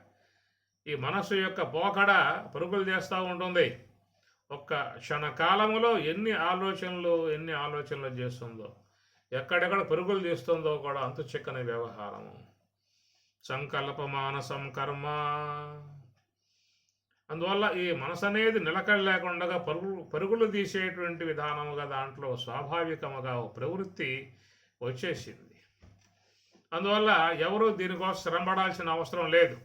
ఈ మనస్సు యొక్క పోకడ పరుగులు చేస్తూ ఉంటుంది. ఒక్క క్షణకాలములో ఎన్ని ఆలోచనలు చేస్తుందో, ఎక్కడెక్కడ పరుగులు తీస్తుందో కూడా అంతు చిక్కని వ్యవహారము. సంకల్ప మానసం కర్మ. అందువల్ల ఈ మనసు అనేది నిలకడ లేకుండా పరుగులు తీసేటువంటి విధానముగా దాంట్లో స్వాభావికముగా ప్రవృత్తి వచ్చేసింది. అందువల్ల ఎవరు దీనికోసం శ్రమపడాల్సిన అవసరం లేదు.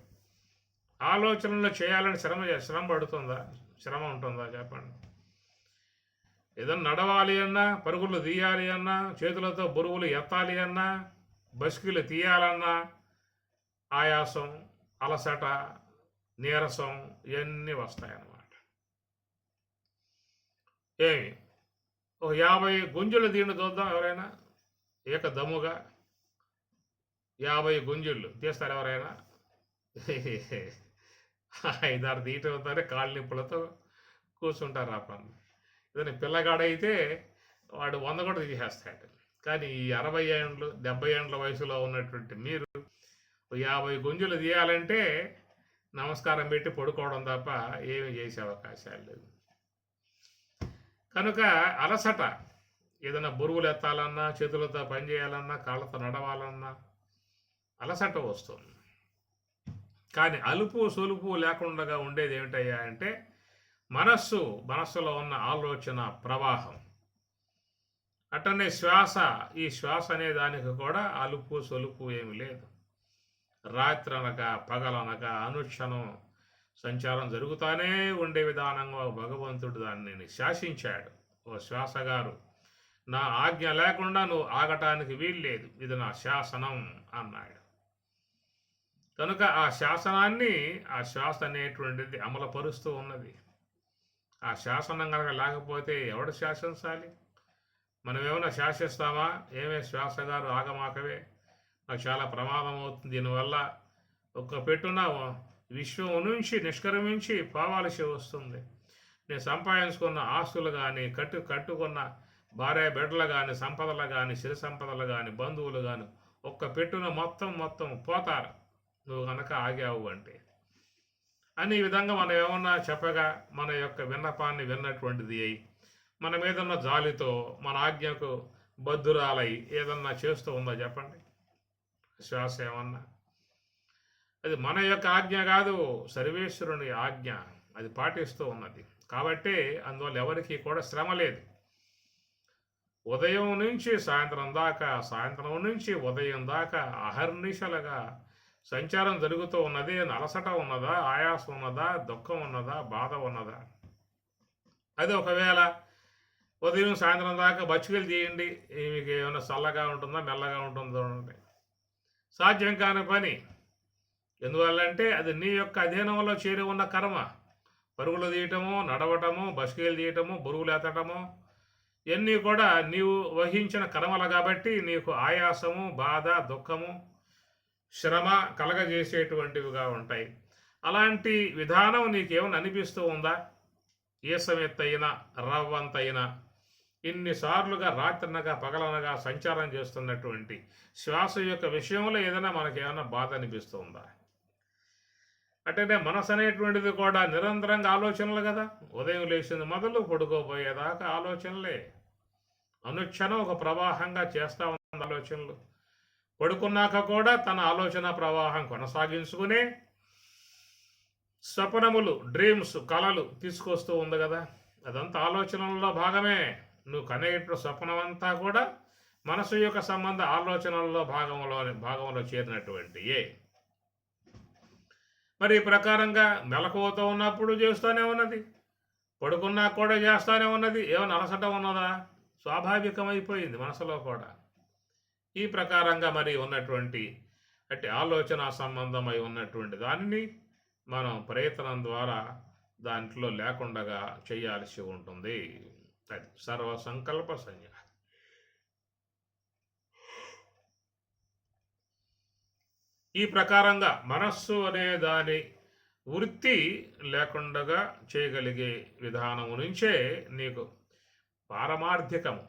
ఆలోచనలు చేయాలని శ్రమ పడుతుందా? శ్రమ ఉంటుందా చెప్పండి? ఏదన్నా నడవాలి అన్నా, పరుగులు తీయాలి అన్నా, చేతులతో బరువులు ఎత్తాలి అన్నా, బస్కిలు తీయాలన్నా ఆయాసం, అలసట, నీరసం ఇవన్నీ వస్తాయన్నమాట. ఏమి ఒక 50 గుంజులు దీన్ని చూద్దాం ఎవరైనా ఏకదమ్ముగా. 50 గుంజుళ్ళు తీస్తారు ఎవరైనా? 5-6 తీయటంతోనే కాళ్ళ నిప్పులతో కూర్చుంటారు ఆ పని. ఏదైనా పిల్లగాడైతే వాడు 100 కూడా తీసేస్తాడు. కానీ ఈ 60 ఏండ్లు 70 ఏండ్ల వయసులో ఉన్నటువంటి మీరు 50 గుంజులు తీయాలంటే నమస్కారం పెట్టి పడుకోవడం తప్ప ఏమి చేసే అవకాశాలు లేవు. కనుక అలసట, ఏదైనా బరువులు ఎత్తాలన్నా, చేతులతో పని చేయాలన్నా, కాళ్ళతో నడవాలన్నా అలసట వస్తుంది. కానీ అలుపు సొలుపు లేకుండా ఉండేది ఏమిటయ్యా అంటే మనస్సులో ఉన్న ఆలోచన ప్రవాహం. అట్టనే శ్వాస, ఈ శ్వాస అనే దానికి కూడా అలుపు సొలుపు ఏమి లేదు. రాత్రి అనగా పగలనగా అనుక్షణం సంచారం జరుగుతూనే ఉండే విధానంగా భగవంతుడు దాన్ని శాసించాడు. ఓ శ్వాస గారు, నా ఆజ్ఞ లేకుండా నువ్వు ఆగటానికి వీల్లేదు, ఇది నా శాసనం అన్నాడు. కనుక ఆ శాసనాన్ని, ఆ శ్వాస అనేటువంటిది అమలుపరుస్తూ ఉన్నది. ఆ శాసనం కనుక లేకపోతే ఎవడు శాసించాలి? మనం ఏమైనా శాసిస్తామా? ఏమే శ్వాస గారు ఆగమాకవే, నాకు చాలా ప్రమాదం అవుతుంది, దీనివల్ల ఒక్క పెట్టున విశ్వం నుంచి నిష్క్రమించి పోవాల్సి వస్తుంది, నేను సంపాదించుకున్న ఆస్తులు కానీ, కట్టుకున్న భార్య బిడ్డలు కానీ, సంపదలు కానీ, సిరి సంపదలు కానీ, బంధువులు కానీ ఒక్క పెట్టున మొత్తం పోతారు నువ్వు కనుక ఆగావు అంటే అని. ఈ విధంగా మనం ఏమన్నా చెప్పగా మన యొక్క విన్నపాన్ని విన్నటువంటిది అయి మన మీద ఉన్న జాలితో మన ఆజ్ఞకు బద్ధురాలై ఏదన్నా చేస్తూ ఉందో చెప్పండి? శ్వాస ఏమన్నా అది మన యొక్క ఆజ్ఞ కాదు, సర్వేశ్వరుని ఆజ్ఞ, అది పాటిస్తూ ఉన్నది. కాబట్టి అందువల్ల ఎవరికి కూడా శ్రమ లేదు. ఉదయం నుంచి సాయంత్రం దాకా, సాయంత్రం నుంచి ఉదయం దాకా అహర్నిశలుగా సంచారం జరుగుతూ ఉన్నది. అలసట ఉన్నదా, ఆయాసం ఉన్నదా, దుఃఖం ఉన్నదా, బాధ ఉన్నదా? అది ఒకవేళ ఉదయం సాయంత్రం దాకా బచ్చుకెళ్ళి తీయండి, మీకు ఏమైనా చల్లగా ఉంటుందా, మెల్లగా ఉంటుందో అంటే సాధ్యం కాని పని. ఎందువల్లంటే అది నీ యొక్క అధీనంలో చేరి ఉన్న కర్మ. పరుగులు తీయటము, నడవటము, బస్కేలు తీయటము, బరువులు ఎత్తటము ఇవన్నీ కూడా నీవు వహించిన కర్మలు కాబట్టి నీకు ఆయాసము, బాధ, దుఃఖము, శ్రమ కలగజేసేటువంటివిగా ఉంటాయి. అలాంటి విధానం నీకేమైనా అనిపిస్తూ ఉందా? ఏ సమయత్తైనా రవ్వంతైనా ఇన్నిసార్లుగా రాత్రనగా పగలనగా సంచారం చేస్తున్నటువంటి శ్వాస యొక్క విషయంలో ఏదైనా మనకేమైనా బాధ అనిపిస్తుందా? అంటే మనసు అనేటువంటిది కూడా నిరంతరంగా ఆలోచనలు కదా. ఉదయం లేచింది మొదలు పడుకోబోయేదాకా ఆలోచనలే. అనుక్షణం ఒక ప్రవాహంగా చేస్తూ ఉన్న ఆలోచనలు. పడుకున్నాక కూడా తన ఆలోచన ప్రవాహం కొనసాగించుకునే స్వప్నములు, డ్రీమ్స్, కళలు తీసుకొస్తూ ఉంది కదా. అదంతా ఆలోచనల్లో భాగమే. నువ్వు కనేట స్వప్నమంతా కూడా మనసు యొక్క సంబంధ ఆలోచనల్లో భాగంలో చేరినటువంటి మరి ఈ ప్రకారంగా మెలకువతో ఉన్నప్పుడు చేస్తూనే ఉన్నది, పడుకున్నా కూడా చేస్తూనే ఉన్నది. ఏమైనా అలసట ఉన్నదా? స్వాభావికమైపోయింది మనసులో కూడా. ఈ ప్రకారంగా మరి ఉన్నటువంటి అంటే ఆలోచన సంబంధమై ఉన్నటువంటి దానిని మనం ప్రయత్నం ద్వారా దాంట్లో లేకుండా చేయాల్సి ఉంటుంది. అది సర్వ సంకల్ప సన్యాసం. ఈ ప్రకారంగా మనస్సు అనే దాని వృత్తి లేకుండా చేయగలిగే విధానము నుంచే నీకు పారమార్థికము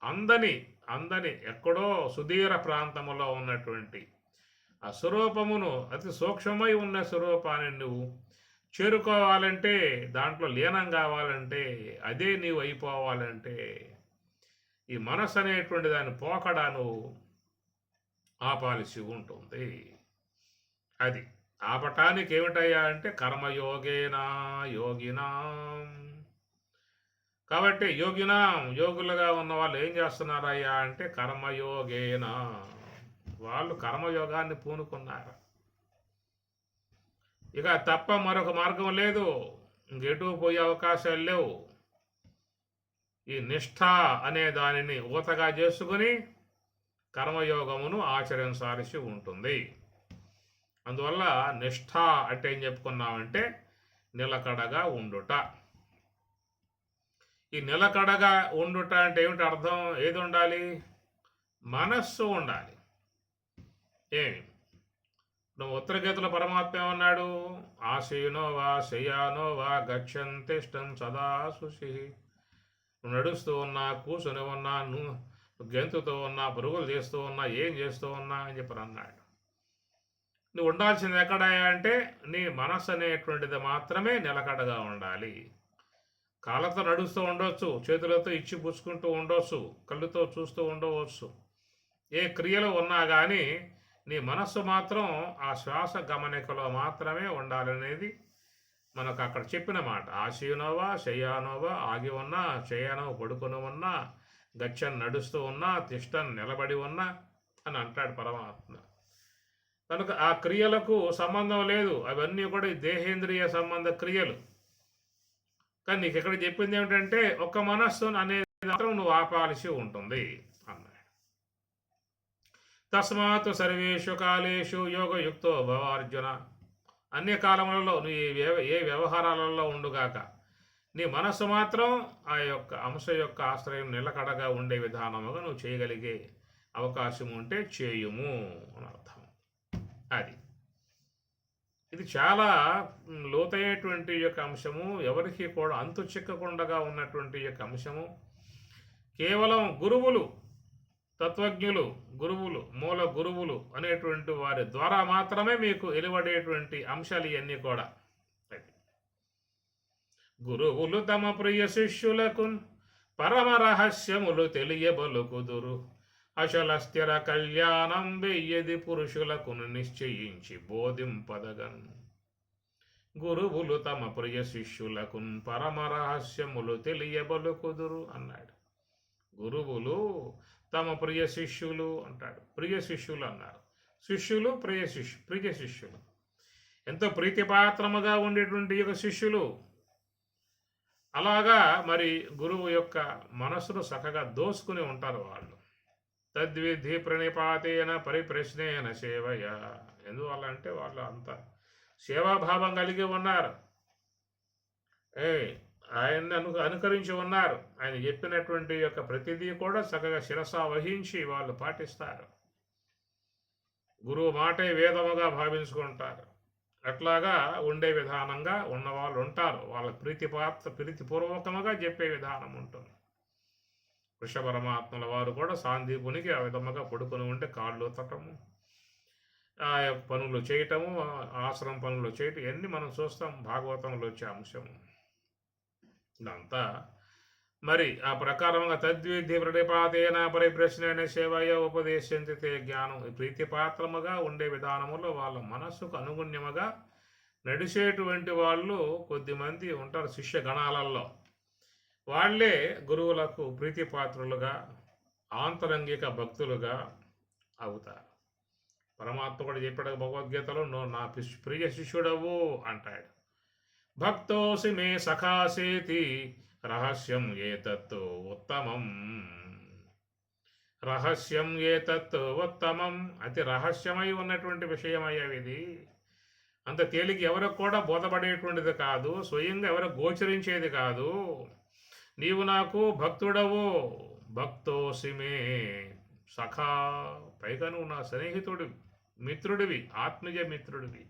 అందని అందని ఎక్కడో సుదీర ప్రాంతములో ఉన్నటువంటి ఆ స్వరూపమును అతి సూక్ష్మమై ఉన్న స్వరూపాన్ని నువ్వు చేరుకోవాలంటే, దాంట్లో లీనం కావాలంటే, అదే నీవు అయిపోవాలంటే ఈ మనస్సు అనేటువంటి దాని పోకడా నువ్వు ఆపాల్సి ఉంటుంది. అది ఆపటానికి ఏమిటయ్యా అంటే కర్మయోగేనా యోగినా. కాబట్టి యోగులుగా ఉన్న వాళ్ళు ఏం చేస్తున్నారయ్యా అంటే కర్మయోగేనా, వాళ్ళు కర్మయోగాన్ని పూనుకున్నారు. ఇక తప్ప మరొక మార్గం లేదు, ఇంకెటు పోయే అవకాశాలు లేవు. ఈ నిష్ఠ అనే దానిని ఊతగా చేసుకుని కర్మయోగమును ఆచరించాల్సి ఉంటుంది. అందువల్ల నిష్ఠ అంటే ఏం చెప్పుకున్నామంటే నిలకడగా ఉండుట. ఈ నిలకడగా ఉండుట అంటే ఏమిటి అర్థం? ఏది ఉండాలి? మనస్సు ఉండాలి. ఏమి నువ్వు ఉత్తరగీతలో పరమాత్మ ఏమన్నాడు? ఆశీనో వా శయానో వా గచ్చన్ తిష్టం సదా శుచి. నువ్వు నడుస్తూ ఉన్నా, కూర్చుని ఉన్నా, నువ్వు గెంతుతూ ఉన్నా, పరుగులు చేస్తూ ఉన్నా, ఏం చేస్తూ ఉన్నా అని చెప్పి అన్నాడు. నువ్వు ఉండాల్సింది ఎక్కడ అంటే నీ మనస్సు అనేటువంటిది మాత్రమే నిలకడగా ఉండాలి. కాళ్ళతో నడుస్తూ ఉండవచ్చు, చేతులతో ఇచ్చి పుచ్చుకుంటూ ఉండవచ్చు, కళ్ళుతో చూస్తూ ఉండవచ్చు, ఏ క్రియలు ఉన్నా కానీ నీ మనస్సు మాత్రం ఆ శ్వాస గమనికలో మాత్రమే ఉండాలనేది మనకు అక్కడ చెప్పిన మాట. ఆశీనోవా శయ్యానోవా, ఆగి ఉన్నా, చేయనో పడుకుని ఉన్నా, గచ్చని నడుస్తూ ఉన్నా, తిష్టని నిలబడి ఉన్నా అని అంటాడు పరమాత్మ. కనుక ఆ క్రియలకు సంబంధం లేదు, అవన్నీ కూడా దేహేంద్రియ సంబంధ క్రియలు. కానీ నీకు ఇక్కడ చెప్పింది ఏమిటంటే ఒక్క మనస్సు అనేది మాత్రం నువ్వు ఆపాల్సి ఉంటుంది అన్నాడు. తస్మాత్ సర్వేషు కాలేషు యోగయుక్తో భవ అర్జున. అన్ని కాలములలో నువ్వు ఏ వ్యవహారాలలో ఉండుగాక నీ మనస్సు మాత్రం ఆ యొక్క అంశ యొక్క ఆశ్రయం నిలకడగా ఉండే విధానముగా నువ్వు చేయగలిగే అవకాశం ఉంటే చేయుము అని అర్థం. అది ఇది చాలా లోతైనటువంటి యొక్క అంశము, ఎవరికి కూడా అంతు చిక్కకుండా ఉన్నటువంటి యొక్క అంశము. కేవలం గురువులు, తత్వజ్ఞులు, గురువులు, మూల గురువులు అనేటువంటి వారి ద్వారా మాత్రమే మీకు వెలువడేటువంటి అంశాలు ఇవన్నీ కూడా. గురువులు తమ ప్రియ శిష్యులకు పరమ రహస్యములు తెలియబలుకుదురు, అచల స్థిర కళ్యాణం వెయ్యది పురుషులకు నిశ్చయించి బోధింపదగన్. గురువులు తమ ప్రియ శిష్యులకు పరమ రహస్యములు తెలియబలుకుదురు అన్నాడు. గురువులు తమ ప్రియ శిష్యులు అంటాడు, ప్రియ శిష్యులు అన్నారు. శిష్యులు ప్రియ శిష్యులు, ఎంతో ప్రీతిపాత్రముగా ఉండేటువంటి యొక్క శిష్యులు. అలాగా మరి గురువు యొక్క మనస్సును చక్కగా దోసుకుని ఉంటారు వాళ్ళు. తద్విధి ప్రణిపాతేన పరిప్రశ్నేన సేవయ. ఎందువల్ల అంటే వాళ్ళు అంత సేవాభావం కలిగి ఉన్నారు, ఆయన్ని అనుకరించి ఉన్నారు. ఆయన చెప్పినటువంటి యొక్క ప్రతిదీ కూడా చక్కగా శిరస వహించి వాళ్ళు పాటిస్తారు. గురువు మాటే వేదముగా భావించుకుంటారు. అట్లాగా ఉండే విధానంగా ఉన్నవాళ్ళు ఉంటారు. వాళ్ళ ప్రీతిపూర్వకముగా చెప్పే విధానం ఉంటుంది. కృష్ణ పరమాత్మల వారు కూడా సాందీపునికి ఆ విధముగా పడుకొని ఉంటే కాళ్ళు తట్టము, ఆ పనులు చేయటము, ఆశ్రమం పనులు చేయటం, ఇవన్నీ మనం చూస్తాం భాగవతంలో వచ్చే అంశము. ఇదంతా మరి ఆ ప్రకారంగా తద్విధి ప్రణిపాతేన పరిప్రశ్న సేవయ ఉపదేశించితే జ్ఞానం. ప్రీతిపాత్రముగా ఉండే విధానములో వాళ్ళ మనస్సుకు అనుగుణ్యముగా నడిచేటువంటి వాళ్ళు కొద్దిమంది ఉంటారు శిష్య గణాలలో. వాళ్ళే గురువులకు ప్రీతిపాత్రులుగా, ఆంతరంగిక భక్తులుగా అవుతారు. పరమాత్మ కూడా చెప్పాడు భగవద్గీతలో, నువ్వు నా ప్రియ శిష్యుడవు అంటాడు. భక్తోసి మే సఖాసేతి రహస్యం ఏతత్తు ఉత్తమం. రహస్యం ఏతత్తు ఉత్తమం, అతి రహస్యమై ఉన్నటువంటి విషయమయ్యేది. అంత తేలిక ఎవరికి కూడా బోధపడేటువంటిది కాదు, స్వయంగా ఎవరికి గోచరించేది కాదు. నీవు నాకు భక్తుడవు, భక్తోసిమే సఖా, పైగా నువ్వు నా స్నేహితుడివి, మిత్రుడివి, ఆత్మీయ మిత్రుడివి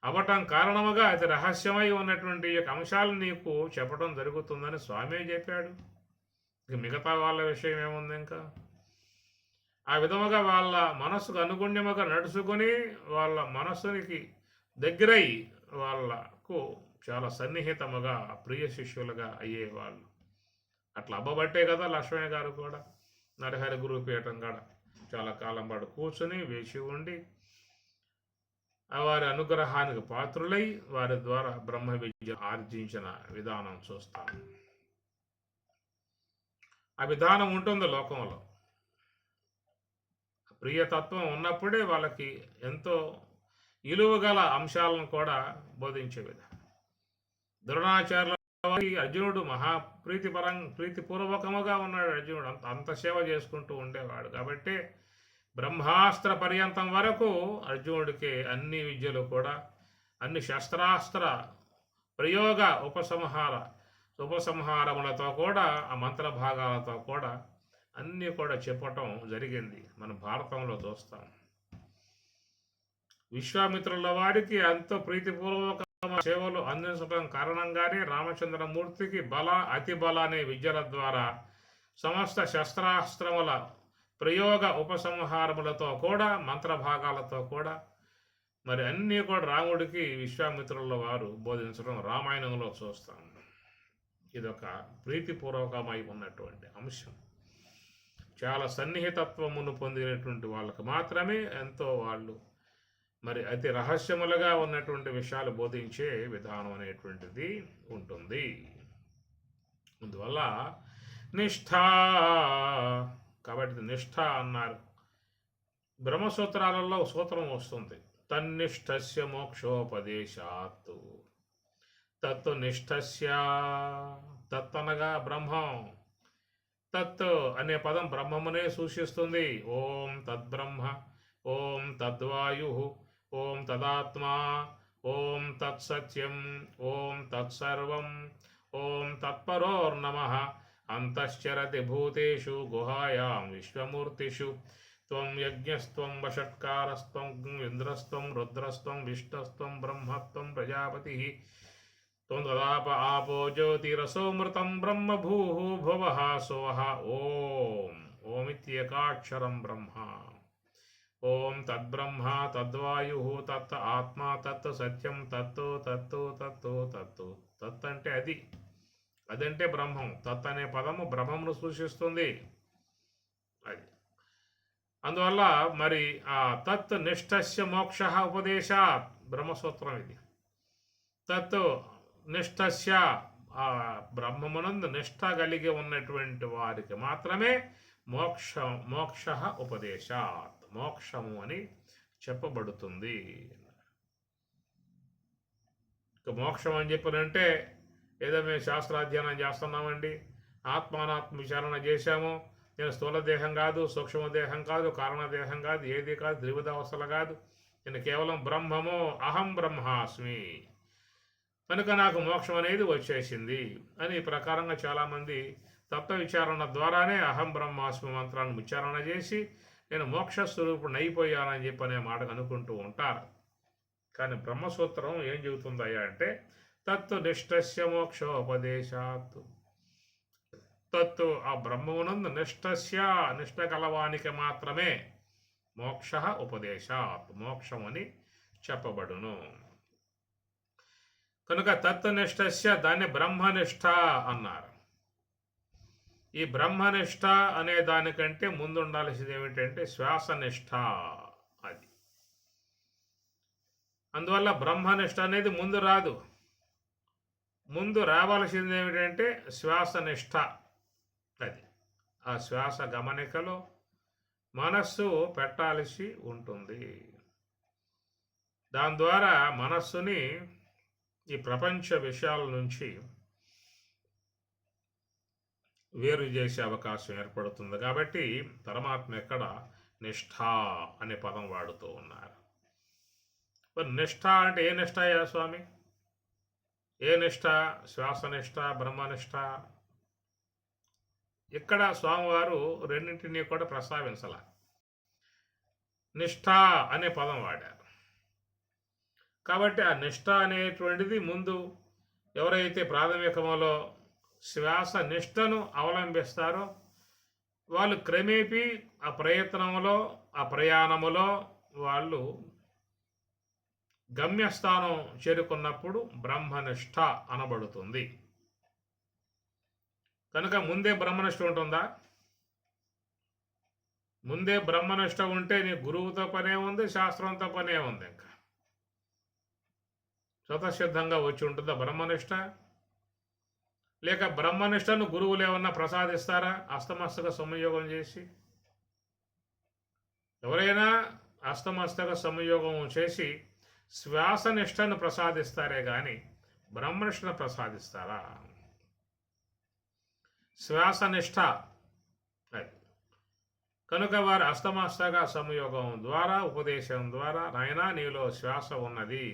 అవటం కారణముగా అతి రహస్యమై ఉన్నటువంటి ఈ యొక్క అంశాలను నీకు చెప్పడం జరుగుతుందని స్వామి చెప్పాడు. ఇక మిగతా వాళ్ళ విషయం ఏముంది ఇంకా? ఆ విధముగా వాళ్ళ మనస్సుకు అనుగుణ్యముగా నడుచుకొని వాళ్ళ మనస్సునికి దగ్గరై వాళ్ళకు చాలా సన్నిహితముగా ప్రియ శిష్యులుగా అయ్యేవాళ్ళు. అట్లా అబ్బబట్టే కదా లక్ష్మయ్య గారు కూడా నరహరి గురుపీఠం కాడ చాలా కాలం పాటు కూర్చుని వేచి ఉండి వారి అనుగ్రహానికి పాత్రులై వారి ద్వారా బ్రహ్మ విద్య ఆర్జించిన విధానం చూస్తాం. ఆ విధానం ఉంటుంది లోకంలో. ప్రియతత్వం ఉన్నప్పుడే వాళ్ళకి ఎంతో విలువగల అంశాలను కూడా బోధించే విధానం. ద్రోణాచార్యుల అర్జునుడు ప్రీతిపూర్వకముగా ఉన్నాడు. అర్జునుడు అంత సేవ చేసుకుంటూ ఉండేవాడు కాబట్టి బ్రహ్మాస్త్ర పర్యంతం వరకు అర్జునుడికి అన్ని విద్యలు కూడా, అన్ని శస్త్రాస్త్ర ప్రయోగ ఉపసంహారములతో కూడా, ఆ మంత్ర భాగాలతో కూడా అన్నీ కూడా చెప్పటం జరిగింది. మన భారతంలో చూస్తాం. విశ్వామిత్రుల వారికి ఎంతో ప్రీతిపూర్వక సేవలు అందించడం కారణంగానే రామచంద్రమూర్తికి బల, అతి బల అనే విద్యల ద్వారా సమస్త శస్త్రాస్త్రముల ప్రయోగ ఉపసంహారములతో కూడా, మంత్రభాగాలతో కూడా మరి అన్నీ కూడా రాముడికి విశ్వామిత్రుల వారు బోధించడం రామాయణంలో చూస్తాం. ఇదొక ప్రీతిపూర్వకమై ఉన్నటువంటి అంశం. చాలా సన్నిహితత్వమును పొందినటువంటి వాళ్ళకు మాత్రమే ఎంతో వాళ్ళు మరి అతి రహస్యములుగా ఉన్నటువంటి విషయాలు బోధించే విధానం అనేటువంటిది ఉంటుంది. అందువల్ల నిష్ఠ, కాబట్టి నిష్ఠ అన్నారు. బ్రహ్మసూత్రాలలో సూత్రం వస్తుంది, తన్నిష్టస్య మోక్షోపదేశాత్తు. తత్వనిష్టస్య, తత్ అనగా బ్రహ్మం, తత్ అనే పదం బ్రహ్మమునే సూచిస్తుంది. ఓం తద్బ్రహ్మ, ఓం తద్వాయు, ఓం తదాత్మా, ఓం తత్సత్యం, ఓం తత్సర్వం, ఓం తత్పరోర్నమః అంతశ్చరతి భూతేషు గుహాయాం విశ్వమూర్తిషు త్వం యజ్ఞస్త్వం వషట్కారస్త్వం ఇంద్రస్త్వం రుద్రస్త్వం విష్ణుస్త్వం బ్రహ్మత్వం ప్రజాపతి త్వం తదాప ఆపో జ్యోతిరసోమృతం బ్రహ్మభూః భువః సువః. ఓం ఓమిత్యేకాక్షరం బ్రహ్మ. ఓం తద్బ్రహ్మ తద్వాయు తత్ ఆత్మ తత్ సత్యం తత్తు తత్తు తత్తు తత్తు. తత్ అంటే అది, అదంటే బ్రహ్మం. తత్ అనే పదము బ్రహ్మమును సూచిస్తుంది. అది అందువల్ల మరి ఆ తత్ నిష్ఠస్య మోక్ష ఉపదేశాత్ బ్రహ్మసూత్రం ఇది. తత్ నిష్ఠస్య, ఆ బ్రహ్మమునందు నిష్ఠ కలిగి ఉన్నటువంటి వారికి మాత్రమే మోక్ష ఉపదేశాత్, మోక్షము అని చెప్పబడుతుంది. ఇక మోక్షం అని చెప్పినంటే ఏదో మేము శాస్త్రాధ్యయనం చేస్తున్నామండి, ఆత్మానాత్మ విచారణ చేశాము, నేను స్థూల దేహం కాదు, సూక్ష్మదేహం కాదు, కారణదేహం కాదు, ఏది కాదు, త్రివిధ అవస్థలు కాదు, నేను కేవలం బ్రహ్మము, అహం బ్రహ్మాస్మి, కనుక నాకు మోక్షం అనేది వచ్చేసింది అని ఈ ప్రకారంగా చాలామంది తత్వ విచారణ ద్వారానే అహం బ్రహ్మాస్మి మంత్రాన్ని విచారణ చేసి నేను మోక్ష స్వరూపుడు అయిపోయానని చెప్పి అనే మాట అనుకుంటూ ఉంటారు. కానీ బ్రహ్మసూత్రం ఏం చెబుతుందయ్యా అంటే తత్తు నిష్ఠస్య మోక్షోపదేశాత్. తత్తు ఆ బ్రహ్మమునందు నిష్ఠస్య, నిష్ఠ కలవానికి మాత్రమే మోక్ష ఉపదేశాత్, మోక్షం అని చెప్పబడును. కనుక తత్వనిష్టస్య, దాన్ని బ్రహ్మనిష్ట అన్నారు. ఈ బ్రహ్మనిష్ట అనే దానికంటే ముందు ఉండాల్సింది ఏమిటంటే శ్వాసనిష్ట. అది అందువల్ల బ్రహ్మనిష్ట అనేది ముందు రాదు. ముందు రావాల్సింది ఏమిటంటే శ్వాసనిష్ట. అది ఆ శ్వాస గమనికలో మనస్సు పెట్టాల్సి ఉంటుంది. దాని ద్వారా మనస్సుని ఈ ప్రపంచ విషయాల నుంచి వేరు చేసే అవకాశం ఏర్పడుతుంది. కాబట్టి పరమాత్మ ఎక్కడ నిష్ఠ అనే పదం వాడుతూ ఉన్నారు. మరి నిష్ఠ అంటే ఏ నిష్ఠయా స్వామి? ఏ నిష్ఠ? శ్వాసనిష్ఠ, బ్రహ్మనిష్ఠ? ఇక్కడ స్వామివారు రెండింటినీ కూడా ప్రస్తావించాల. నిష్ఠ అనే పదం వాడారు. కాబట్టి ఆ నిష్ఠ అనేటువంటిది ముందు ఎవరైతే ప్రాథమికములో శ్వాస నిష్ఠను అవలంబిస్తారో వాళ్ళు క్రమేపీ ఆ ప్రయత్నంలో, ఆ ప్రయాణములో వాళ్ళు గమ్యస్థానం చేరుకున్నప్పుడు బ్రహ్మనిష్ఠ అనబడుతుంది. కనుక ముందే బ్రహ్మనిష్ఠ ఉంటుందా? ముందే బ్రహ్మనిష్ఠ ఉంటే నీ గురువుతో పనే ఉంది, శాస్త్రంతో పనే ఉంది. ఇంకా స్వతసిద్ధంగా వచ్చి ఉంటుందా బ్రహ్మనిష్ఠ? లేక బ్రహ్మనిష్టను గురువులు ఏమన్నా ప్రసాదిస్తారా అస్తమస్తక సంయోగం చేసి? ఎవరైనా అస్తమస్తక సంయోగం చేసి శ్వాసనిష్టను ప్రసాదిస్తారే కానీ బ్రహ్మనిష్టను ప్రసాదిస్తారా? శ్వాసనిష్ట కనుక వారు అస్తమస్తక సంయోగం ద్వారా, ఉపదేశం ద్వారా, నాయనా నీలో శ్వాస ఉన్నది,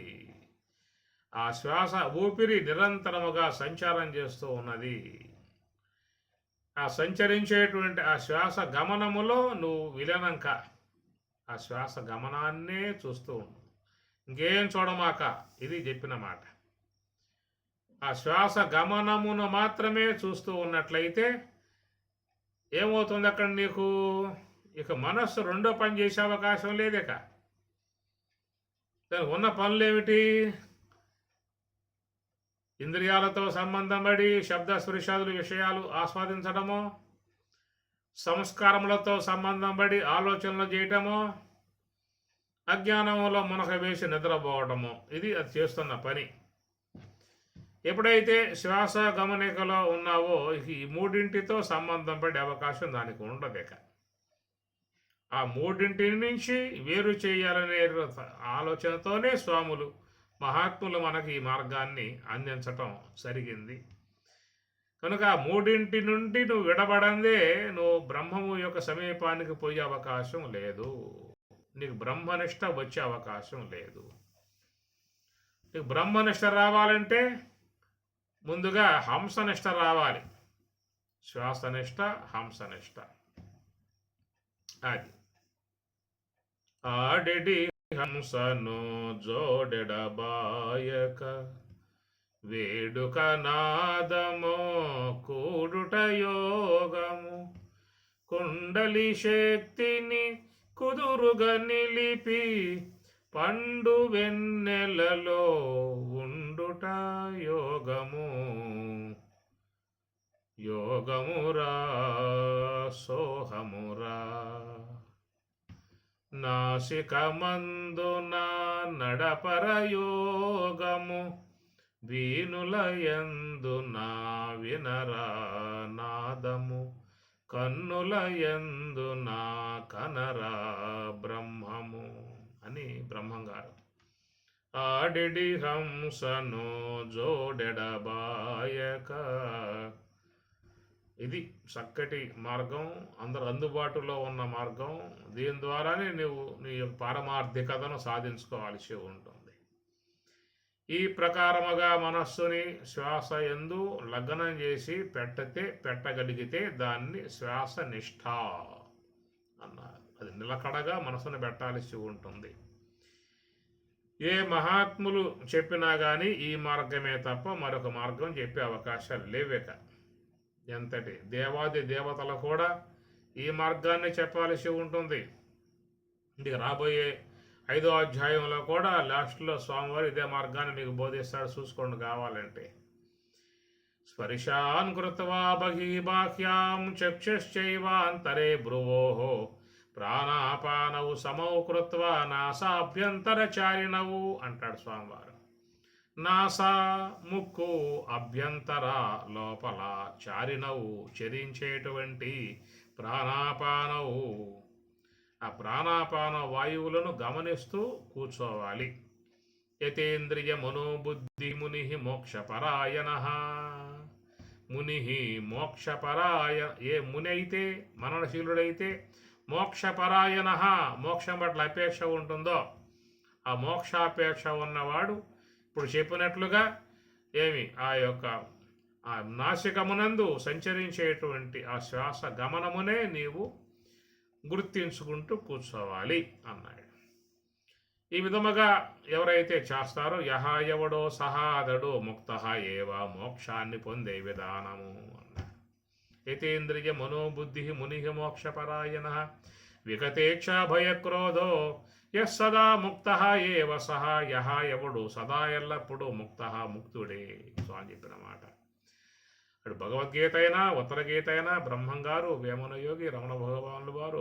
ఆ శ్వాస ఊపిరి నిరంతరముగా సంచారం చేస్తూ ఉన్నది, ఆ సంచరించేటువంటి ఆ శ్వాస గమనములో నువ్వు విలనంక ఆ శ్వాస గమనాన్నే చూస్తూ ఉండు, ఇంకేం చూడమాక. ఇది చెప్పిన మాట. ఆ శ్వాస గమనమును మాత్రమే చూస్తూ ఉన్నట్లయితే ఏమవుతుంది అక్కడ నీకు? ఇక మనస్సు రెండో పని చేసే అవకాశం లేదు. ఇక దానికి ఉన్న పనులు ఏమిటి? ఇంద్రియాలతో సంబంధం పడి శబ్ద స్పృశాదులు విషయాలు ఆస్వాదించడమో, సంస్కారములతో సంబంధం పడి ఆలోచనలు చేయటమో, అజ్ఞానంలో మునక వేసి నిద్రపోవటము, ఇది అది చేస్తున్న పని. ఎప్పుడైతే శ్వాస గమనికలో ఉన్నావో ఈ మూడింటితో సంబంధం పడే అవకాశం దానికి ఉండదు. ఇక ఆ మూడింటి నుంచి వేరు చేయాలనే ఆలోచనతోనే స్వాములు మహాత్ములు మనకి ఈ మార్గాన్ని అందించటం జరిగింది. కనుక ఆ మూడింటి నుండి నువ్వు విడబడందే నువ్వు బ్రహ్మము యొక్క సమీపానికి పోయే అవకాశం లేదు. నీకు బ్రహ్మనిష్ట వచ్చే అవకాశం లేదు. నీకు బ్రహ్మనిష్ట రావాలంటే ముందుగా హంసనిష్ట రావాలి. శ్వాసనిష్ట, హంసనిష్ట. అది ఆడెడి హంసను జోడెడబాయక వేడుక నాదమో కూడుట యోగము కుండలి శక్తిని కుదురుగా నిలిపి పండు వెన్నెలలో ఉండుట యోగము యోగమురా సోహమురా నాసికమందున నడపరయోగము వీనులయందున వినరా నాదము కన్నులయందున కనరా బ్రహ్మము అని బ్రహ్మంగారు. ఆడిడి హంసను జోడెడబాయక. ఇది చక్కటి మార్గం, అందరు అందుబాటులో ఉన్న మార్గం. దీని ద్వారానే నువ్వు నీ యొక్క పారమార్థికతను సాధించుకోవాల్సి ఉంటుంది. ఈ ప్రకారముగా మనస్సుని శ్వాస యందు లగ్నం చేసి పెట్టగలిగితే దాన్ని శ్వాస నిష్ఠ అన్నారు. అది నిలకడగా మనసును పెట్టాల్సి ఉంటుంది. ఏ మహాత్ములు చెప్పినా కానీ ఈ మార్గమే తప్ప మరొక మార్గం చెప్పే అవకాశాలు లేవేక. ఎంతటి దేవాది దేవతలు కూడా ఈ మార్గాన్ని చెప్పాల్సి ఉంటుంది. ఇంటికి రాబోయే 5వ అధ్యాయంలో కూడా లాస్ట్లో స్వామివారు ఇదే మార్గాన్ని మీకు బోధిస్తాడు, చూసుకోండి కావాలంటే. స్పర్శాన్ కృత్వా బహిబాహ్యాం చక్షుశ్చైవాంతరే భ్రువోః ప్రాణాపానవు సమౌ కృత్వా నాసాభ్యంతరచారిణవు అంటాడు స్వామివారు. నాసా ముక్కు అభ్యంతర లోపల చారినవు చరించేటువంటి ప్రాణాపానవు, ఆ ప్రాణాపాన వాయువులను గమనిస్తూ కూర్చోవాలి. యతేంద్రియ మనోబుద్ధి ముని మోక్షపరాయణ. ముని మోక్షపరాయ, ఏ ముని అయితే మననశీలుడైతే మోక్షపరాయణ, మోక్షం పట్ల అపేక్ష ఉంటుందో ఆ మోక్షాపేక్ష ఉన్నవాడు ఇప్పుడు చెప్పినట్లుగా ఏమి ఆ యొక్క ఆ నాసికమునందు సంచరించేటువంటి ఆ శ్వాస గమనమునే నీవు గుర్తించుకుంటూ కూర్చోవాలి అన్నాడు. ఈ విధముగా ఎవరైతే చేస్తారో ఎవడో సహాదడో ముక్త ఏవా మోక్షాన్ని పొందే విధానము అన్నాడు. యతేంద్రియ మనోబుద్ధి ముని మోక్షపరాయణ విగతేక్ష భయక్రోధో సదా ముక్త ఏవ సహా ఎవడు సదా ఎల్లప్పుడూ ముక్త ముక్తుడే స్వామి చెప్పిన మాట. అటు భగవద్గీత అయినా ఉత్తర గీత అయినా బ్రహ్మంగారు వేమన యోగి రమణ భగవానులు వారు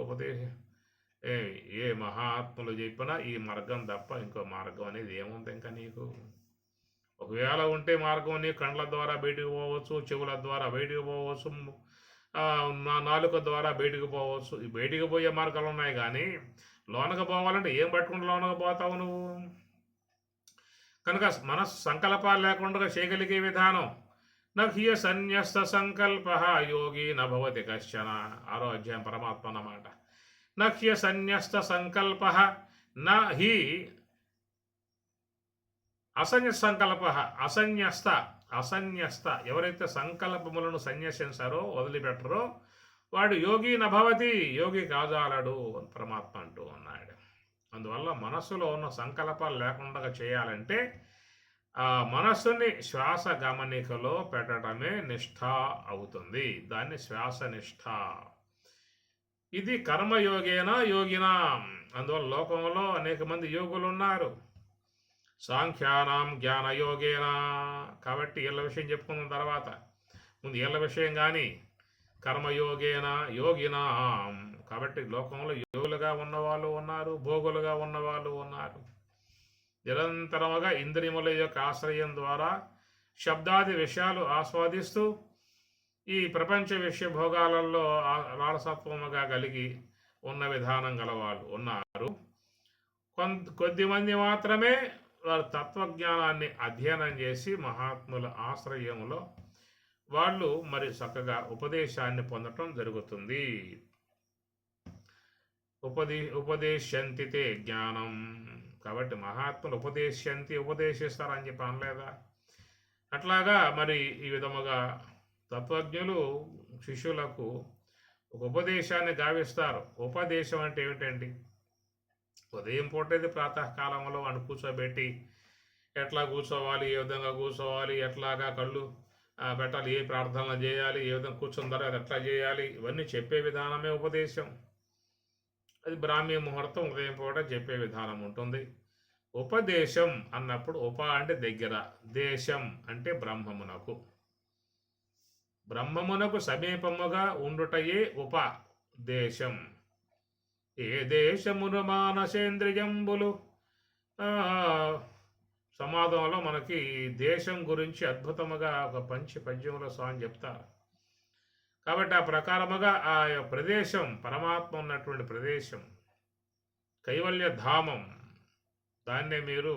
ఏ మహాత్ములు చెప్పినా ఈ మార్గం తప్ప ఇంకో మార్గం అనేది ఏముంది ఇంకా నీకు? ఒకవేళ ఉంటే మార్గం నీ కండ్ల ద్వారా బయటికి పోవచ్చు, చెవుల ద్వారా బయటికి పోవచ్చు, నాలుక ద్వారా బయటికి పోవచ్చు. ఈ బయటికి పోయే మార్గాలు ఉన్నాయి, కానీ లోనకు పోవాలంటే ఏం పట్టుకుంటూ లోనకు పోతావు నువ్వు? కనుక మనస్సు సంకల్పాలు లేకుండా చేయగలిగే విధానం నహ్య సన్యస్త సంకల్ప యోగి నభవతి కశ్చన. 6వ అధ్యాయం పరమాత్మ అన్నమాట. నహ్య సన్యస్త సంకల్ప నహి అసన్యస్త సంకల్ప అసన్యస్త ఎవరైతే సంకల్పములను సన్యసించారో వదిలిపెట్టరో వాడు యోగి నభవతి యోగి కాజాలడు అని పరమాత్మ అంటూ ఉన్నాడు. అందువల్ల మనస్సులో ఉన్న సంకల్పాలు లేకుండా చేయాలంటే ఆ మనస్సుని శ్వాస గమనికలో పెట్టడమే నిష్ఠ అవుతుంది. దాన్ని శ్వాస నిష్ఠ. ఇది కర్మయోగేనా యోగినా. అందువల్ల లోకంలో అనేక మంది యోగులు ఉన్నారు. సాంఖ్యానాం జ్ఞానయోగేనా. కాబట్టి వీళ్ళ విషయం చెప్పుకున్న తర్వాత ముందు వీళ్ళ విషయం కానీ కర్మయోగేనా యోగినా. కాబట్టి లోకంలో యోగులుగా ఉన్నవాళ్ళు ఉన్నారు, భోగులుగా ఉన్నవాళ్ళు ఉన్నారు. నిరంతరముగా ఇంద్రియముల యొక్క ఆశ్రయం ద్వారా శబ్దాది విషయాలు ఆస్వాదిస్తూ ఈ ప్రపంచ విషయ భోగాలలో లాలసత్వముగా కలిగి ఉన్న విధానం గలవాళ్ళు ఉన్నారు. కొద్దిమంది మాత్రమే వారు తత్వజ్ఞానాన్ని అధ్యయనం చేసి మహాత్ముల ఆశ్రయంలో వాళ్ళు మరి చక్కగా ఉపదేశాన్ని పొందటం జరుగుతుంది. ఉపదేశంతితే జ్ఞానం. కాబట్టి మహాత్ములు ఉపదేశిస్తారని చెప్పి అనలేదా? అట్లాగా మరి ఈ విధముగా తత్వజ్ఞులు శిష్యులకు ఒక ఉపదేశాన్ని గావిస్తారు. ఉపదేశం అంటే ఏమిటండి? ఉదయం పూటది ప్రాతకాలంలో అని కూర్చోబెట్టి ఎట్లా కూర్చోవాలి, ఏ విధంగా కూర్చోవాలి, ఎట్లాగా కళ్ళు పెట్టాలి, ఏ ప్రార్థనలు చేయాలి, ఏ విధంగా కూర్చుంటారో అది ఎట్లా చేయాలి, ఇవన్నీ చెప్పే విధానమే ఉపదేశం. అది బ్రాహ్మీ ముహూర్తం ఉదయం పూట చెప్పే విధానం ఉంటుంది. ఉపదేశం అన్నప్పుడు ఉప అంటే దగ్గర, దేశం అంటే బ్రహ్మమునకు సమీపముగా ఉండుటయే ఉపదేశం. ఏ దేశమును మానసేంద్రియంబులు. సమాధంలో మనకి దేశం గురించి అద్భుతముగా ఒక పద్యంలో స్వామి చెప్తారు. కాబట్టి ఆ ప్రకారముగా ఆ ప్రదేశం పరమాత్మ ఉన్నటువంటి ప్రదేశం కైవల్య ధామం. దాన్నే మీరు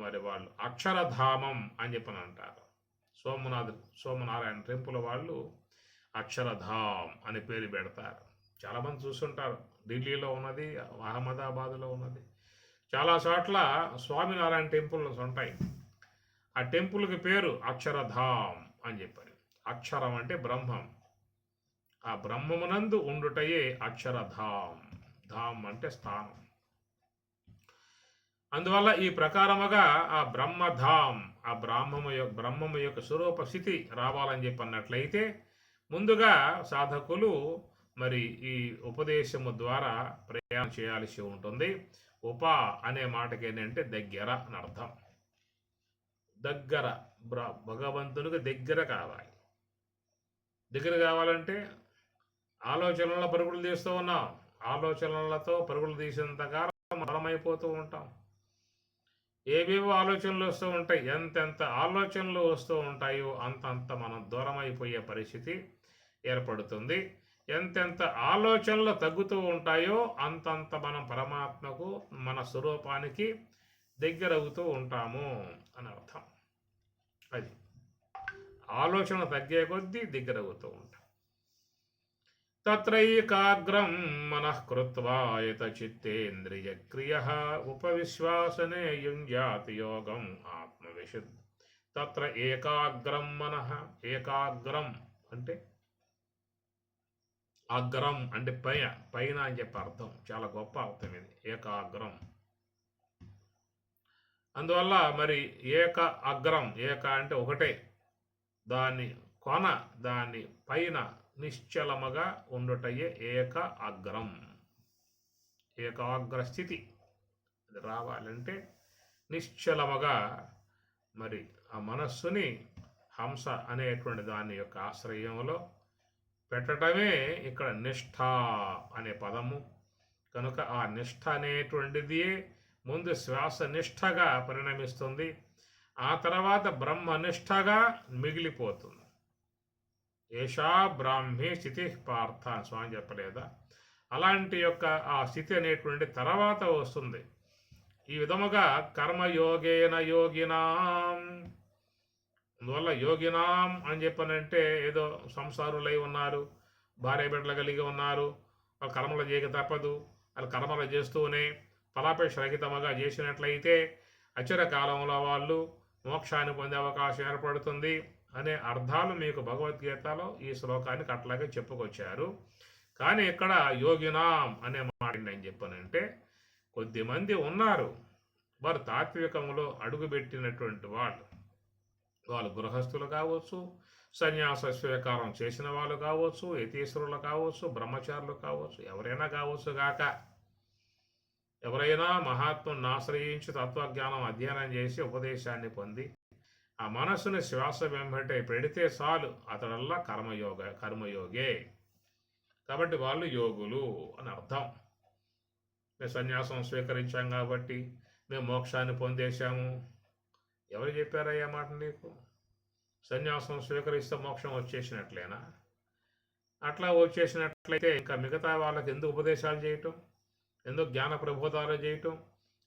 మరి వాళ్ళు అక్షరధామం అని చెప్పని అంటారు. సోమనారాయణ టెంపుల్ వాళ్ళు అక్షరధామ్ అని పేరు పెడతారు. చాలామంది చూస్తుంటారు. ఢిల్లీలో ఉన్నది, అహ్మదాబాద్లో ఉన్నది, చాలా చోట్ల స్వామినారాయణ టెంపుల్స్ ఉంటాయి. ఆ టెంపుల్కి పేరు అక్షరధామ్ అని చెప్పారు. అక్షరం అంటే బ్రహ్మం, ఆ బ్రహ్మమునందు ఉండుటయే అక్షరధామ్. ధామ్ అంటే స్థానం. అందువల్ల ఈ ప్రకారముగా ఆ బ్రహ్మధామ్, ఆ బ్రహ్మము యొక్క స్వరూప స్థితి రావాలని చెప్పి అన్నట్లయితే ముందుగా సాధకులు మరి ఈ ఉపదేశము ద్వారా ప్రయాణం చేయాల్సి ఉంటుంది. ఉప అనే మాటకి ఏంటంటే దగ్గర అని అర్థం. దగ్గర, భగవంతునికి దగ్గర కావాలి. దగ్గర కావాలంటే ఆలోచనల పరుగులు తీస్తూ ఉన్నాం. ఆలోచనలతో పరుగులు తీసినంతకాలం మరణమైపోతూ ఉంటాం. ఏవేవో ఆలోచనలు వస్తూ ఉంటాయి. ఎంతెంత ఆలోచనలు వస్తూ ఉంటాయో అంతంత మనం దూరం అయిపోయే పరిస్థితి ఏర్పడుతుంది. ఎంతెంత ఆలోచనలు తగ్గుతూ ఉంటాయో అంతంత మనం పరమాత్మకు, మన స్వరూపానికి దగ్గర అవుతూ ఉంటాము అని అర్థం. అది ఆలోచన తగ్గే కొద్దీ దగ్గర అవుతూ ఉంటాం. తత్రైకాగ్రం మనః కృత్వా యతచిత్తేంద్రియక్రియః ఉపవిశ్వాసనే యుంజాతి యోగం ఆత్మవిశుద్ధి. తత్ర ఏకాగ్రం మనః. ఏకాగ్రం అంటే అగ్రం అంటే పైన, పైన అని చెప్పి అర్థం. చాలా గొప్ప అర్థం ఇది, ఏకాగ్రం. అందువల్ల మరి ఏక అగ్రం, ఏక అంటే ఒకటే, దాని కొన దాని పైన నిశ్చలముగా ఉండుటయే ఏక అగ్రం. ఏకాగ్ర స్థితి అది రావాలంటే నిశ్చలముగా మరి ఆ మనస్సుని హంస అనేటువంటి దాని యొక్క ఆశ్రయంలో పెట్టడమే ఇక్కడ నిష్ఠ అనే పదము. కనుక ఆ నిష్ఠ అనేటువంటిది ముందు శ్వాస నిష్ఠగా పరిణమిస్తుంది, ఆ తర్వాత బ్రహ్మనిష్టగా మిగిలిపోతుంది. ఏషా బ్రాహ్మీ స్థితి పార్థ అని స్వామి చెప్పలేదా? అలాంటి యొక్క ఆ స్థితి అనేటువంటి తర్వాత వస్తుంది. ఈ విధముగా కర్మయోగేన యోగినాం. అందువల్ల యోగినాం అని చెప్పనంటే ఏదో సంసారులై ఉన్నారు, భార్య బిడ్డలు కలిగి ఉన్నారు, వాళ్ళు కర్మలు చేయక తప్పదు, వాళ్ళు కర్మలు చేస్తూనే ఫలాపేక్ష రహితముగా చేసినట్లయితే అచిర కాలంలో వాళ్ళు మోక్షాన్ని పొందే అవకాశం ఏర్పడుతుంది అనే అర్థాలు మీకు భగవద్గీతలో ఈ శ్లోకానికి అట్లాగే చెప్పుకొచ్చారు. కానీ ఇక్కడ యోగినాం అనే మాట అని చెప్పానంటే కొద్దిమంది ఉన్నారు, వారు తాత్వికంలో అడుగుపెట్టినటువంటి వాళ్ళు గృహస్థులు కావచ్చు, సన్యాస స్వీకారం చేసిన వాళ్ళు కావచ్చు, యతీశ్వరులు కావచ్చు, బ్రహ్మచారులు కావచ్చు, ఎవరైనా కావచ్చు గాక. ఎవరైనా మహాత్ముని ఆశ్రయించి తత్వజ్ఞానం అధ్యయనం చేసి ఉపదేశాన్ని పొంది ఆ మనస్సుని శ్వాస వెంబటే పెడితే చాలు, అతడల్లా కర్మయోగే. కాబట్టి వాళ్ళు యోగులు అని అర్థం. మేము సన్యాసం స్వీకరించాం కాబట్టి మేము మోక్షాన్ని పొందేశాము. ఎవరు చెప్పారయ్యా మాట నీకు? సన్యాసం స్వీకరిస్తే మోక్షం వచ్చేసినట్లేనా? అట్లా వచ్చేసినట్లయితే ఇంకా మిగతా వాళ్ళకి ఎందుకు ఉపదేశాలు చేయటం, ఎందుకు జ్ఞాన ప్రబోధాలు చేయటం,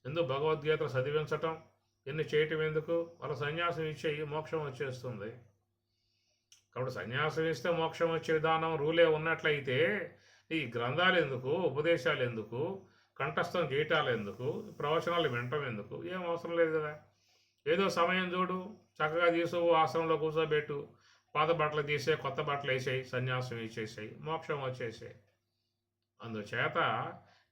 ఎందుకు భగవద్గీత చదివించటం, ఎన్ని చేయటం ఎందుకు? వాళ్ళ సన్యాసం ఇచ్చేయి, మోక్షం వచ్చేస్తుంది. కాబట్టి సన్యాసం ఇస్తే మోక్షం వచ్చే విధానం రూలే ఉన్నట్లయితే ఈ గ్రంథాలు ఎందుకు, ఉపదేశాలు ఎందుకు, కంఠస్థం చేయటాలు ఎందుకు, ప్రవచనాలు వినటం ఎందుకు? ఏం అవసరం లేదు కదా. ఏదో సమయం చూడు, చక్కగా తీసు ఆశ్రమంలో కూర్చోబెట్టు, పాత బట్టలు తీసే కొత్త బట్టలు వేసేయి, సన్యాసం ఇచ్చేసాయి, మోక్షం వచ్చేసాయి. అందుచేత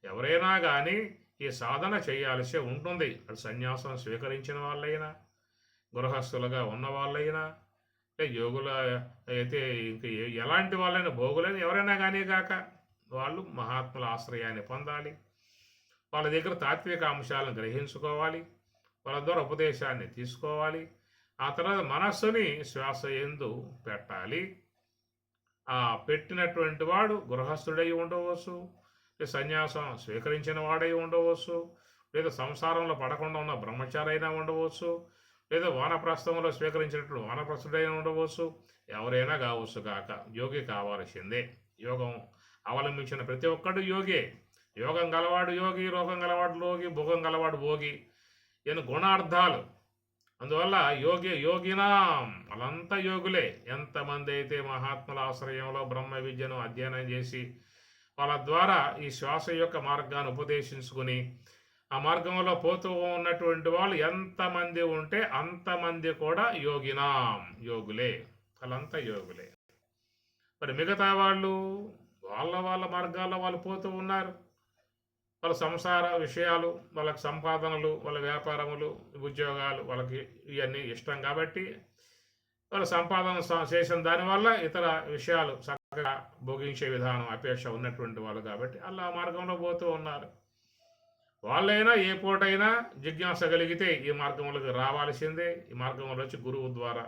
ఎవరైనా కానీ ఈ సాధన చేయాల్సి ఉంటుంది. అది సన్యాసం స్వీకరించిన వాళ్ళైనా, గృహస్థులుగా ఉన్న వాళ్ళైనా, యోగుల అయితే ఇంక ఎలాంటి వాళ్ళైనా, భోగులైనా ఎవరైనా కానీ కాక వాళ్ళు మహాత్ముల ఆశ్రయాన్ని పొందాలి. వాళ్ళ దగ్గర తాత్విక అంశాలను గ్రహించుకోవాలి, వాళ్ళ ద్వారా ఉపదేశాన్ని తీసుకోవాలి. ఆ తర్వాత మనస్సుని శ్వాస యందు పెట్టాలి. ఆ పెట్టినటువంటి వాడు గృహస్థుడై ఉండవచ్చు, సన్యాసం స్వీకరించిన వాడై ఉండవచ్చు, లేదా సంసారంలో పడకుండా ఉన్న బ్రహ్మచారి అయినా ఉండవచ్చు, లేదా వానప్రస్థంలో స్వీకరించినటువంటి వానప్రస్థుడైనా ఉండవచ్చు, ఎవరైనా కావచ్చు కాక యోగి కావాల్సిందే. యోగం అవలంబించిన ప్రతి ఒక్కడు యోగే. యోగం గలవాడు యోగి, రోగం గలవాడు లోగి, భోగం గలవాడు భోగి. ఈయన గుణార్థాలు. అందువల్ల యోగినాం వాళ్ళంతా యోగులే. ఎంతమంది అయితే మహాత్ముల ఆశ్రయంలో బ్రహ్మ విద్యను అధ్యయనం చేసి వాళ్ళ ద్వారా ఈ శ్వాస యొక్క మార్గాన్ని ఉపదేశించుకుని ఆ మార్గంలో పోతూ ఉన్నటువంటి వాళ్ళు ఎంతమంది ఉంటే అంతమంది కూడా యోగినాం, యోగులే. వాళ్ళంతా యోగులే. మరి మిగతా వాళ్ళు వాళ్ళ మార్గాల్లో వాళ్ళు పోతూ ఉన్నారు. వాళ్ళ సంసార విషయాలు, వాళ్ళకి సంపాదనలు, వాళ్ళ వ్యాపారములు, ఉద్యోగాలు, వాళ్ళకి ఇవన్నీ ఇష్టం కాబట్టి వాళ్ళ సంపాదన చేసిన దానివల్ల ఇతర విషయాలు చక్కగా భోగించే విధానం అపేక్ష ఉన్నటువంటి వాళ్ళు కాబట్టి అలా మార్గంలో పోతూ ఉన్నారు. వాళ్ళైనా ఏ పూటైనా జిజ్ఞాస కలిగితే ఈ మార్గంలోకి రావాల్సిందే. ఈ మార్గంలో వచ్చి గురువు ద్వారా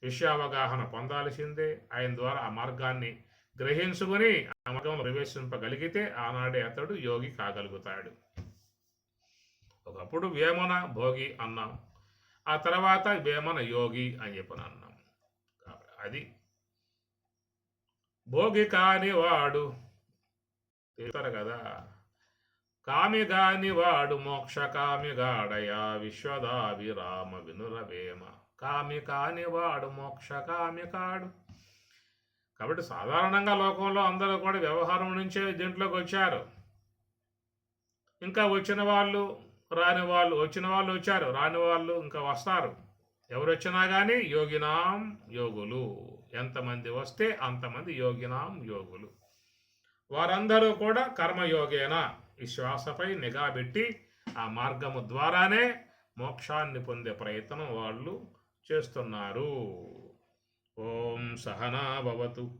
విషయావగాహన పొందాల్సిందే. ఆయన ద్వారా ఆ మార్గాన్ని గ్రహించుకుని ఆ మార్గంలో ప్రవేశింపగలిగితే ఆనాడే అతడు యోగి కాగలుగుతాడు. ఒకప్పుడు వేమన భోగి అన్నాం, ఆ తర్వాత వేమన యోగి అని చెప్పని అన్నాం. అది భోగి కాని వాడు తెలుస్తారు కదా, కామి కాని వాడు మోక్ష కామిగాడయా విశ్వదాభిరామ వినురవేమ. కామి కాని వాడు మోక్ష కామి కాడు. కాబట్టి సాధారణంగా లోకంలో అందరూ కూడా వ్యవహారం నుంచే దీంట్లోకి వచ్చారు. ఇంకా వచ్చిన వాళ్ళు, రాని వాళ్ళు, వచ్చిన వాళ్ళు వచ్చారు, రాని వాళ్ళు ఇంకా వస్తారు. ఎవరు వచ్చినా కానీ యోగినాం యోగులు. ఎంతమంది వస్తే అంతమంది యోగినాం యోగులు. వారందరూ కూడా కర్మయోగేన ఈ శ్వాసపై నిఘా పెట్టి ఆ మార్గము ద్వారానే మోక్షాన్ని పొందే ప్రయత్నం వాళ్ళు చేస్తున్నారు. ఓం సహనా భవతు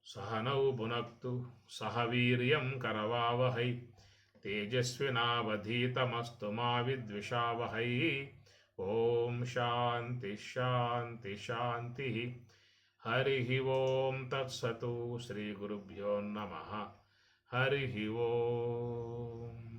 సహనౌ భునక్తు సహ వీర్యం కరవావహై తేజస్వినావధీతమస్తు మా విద్విషావహై. ఓం శాంతి శాంతి శాంతి. హరి ఓం తత్సతు. శ్రీ గురుభ్యో నమః. హరి ఓం.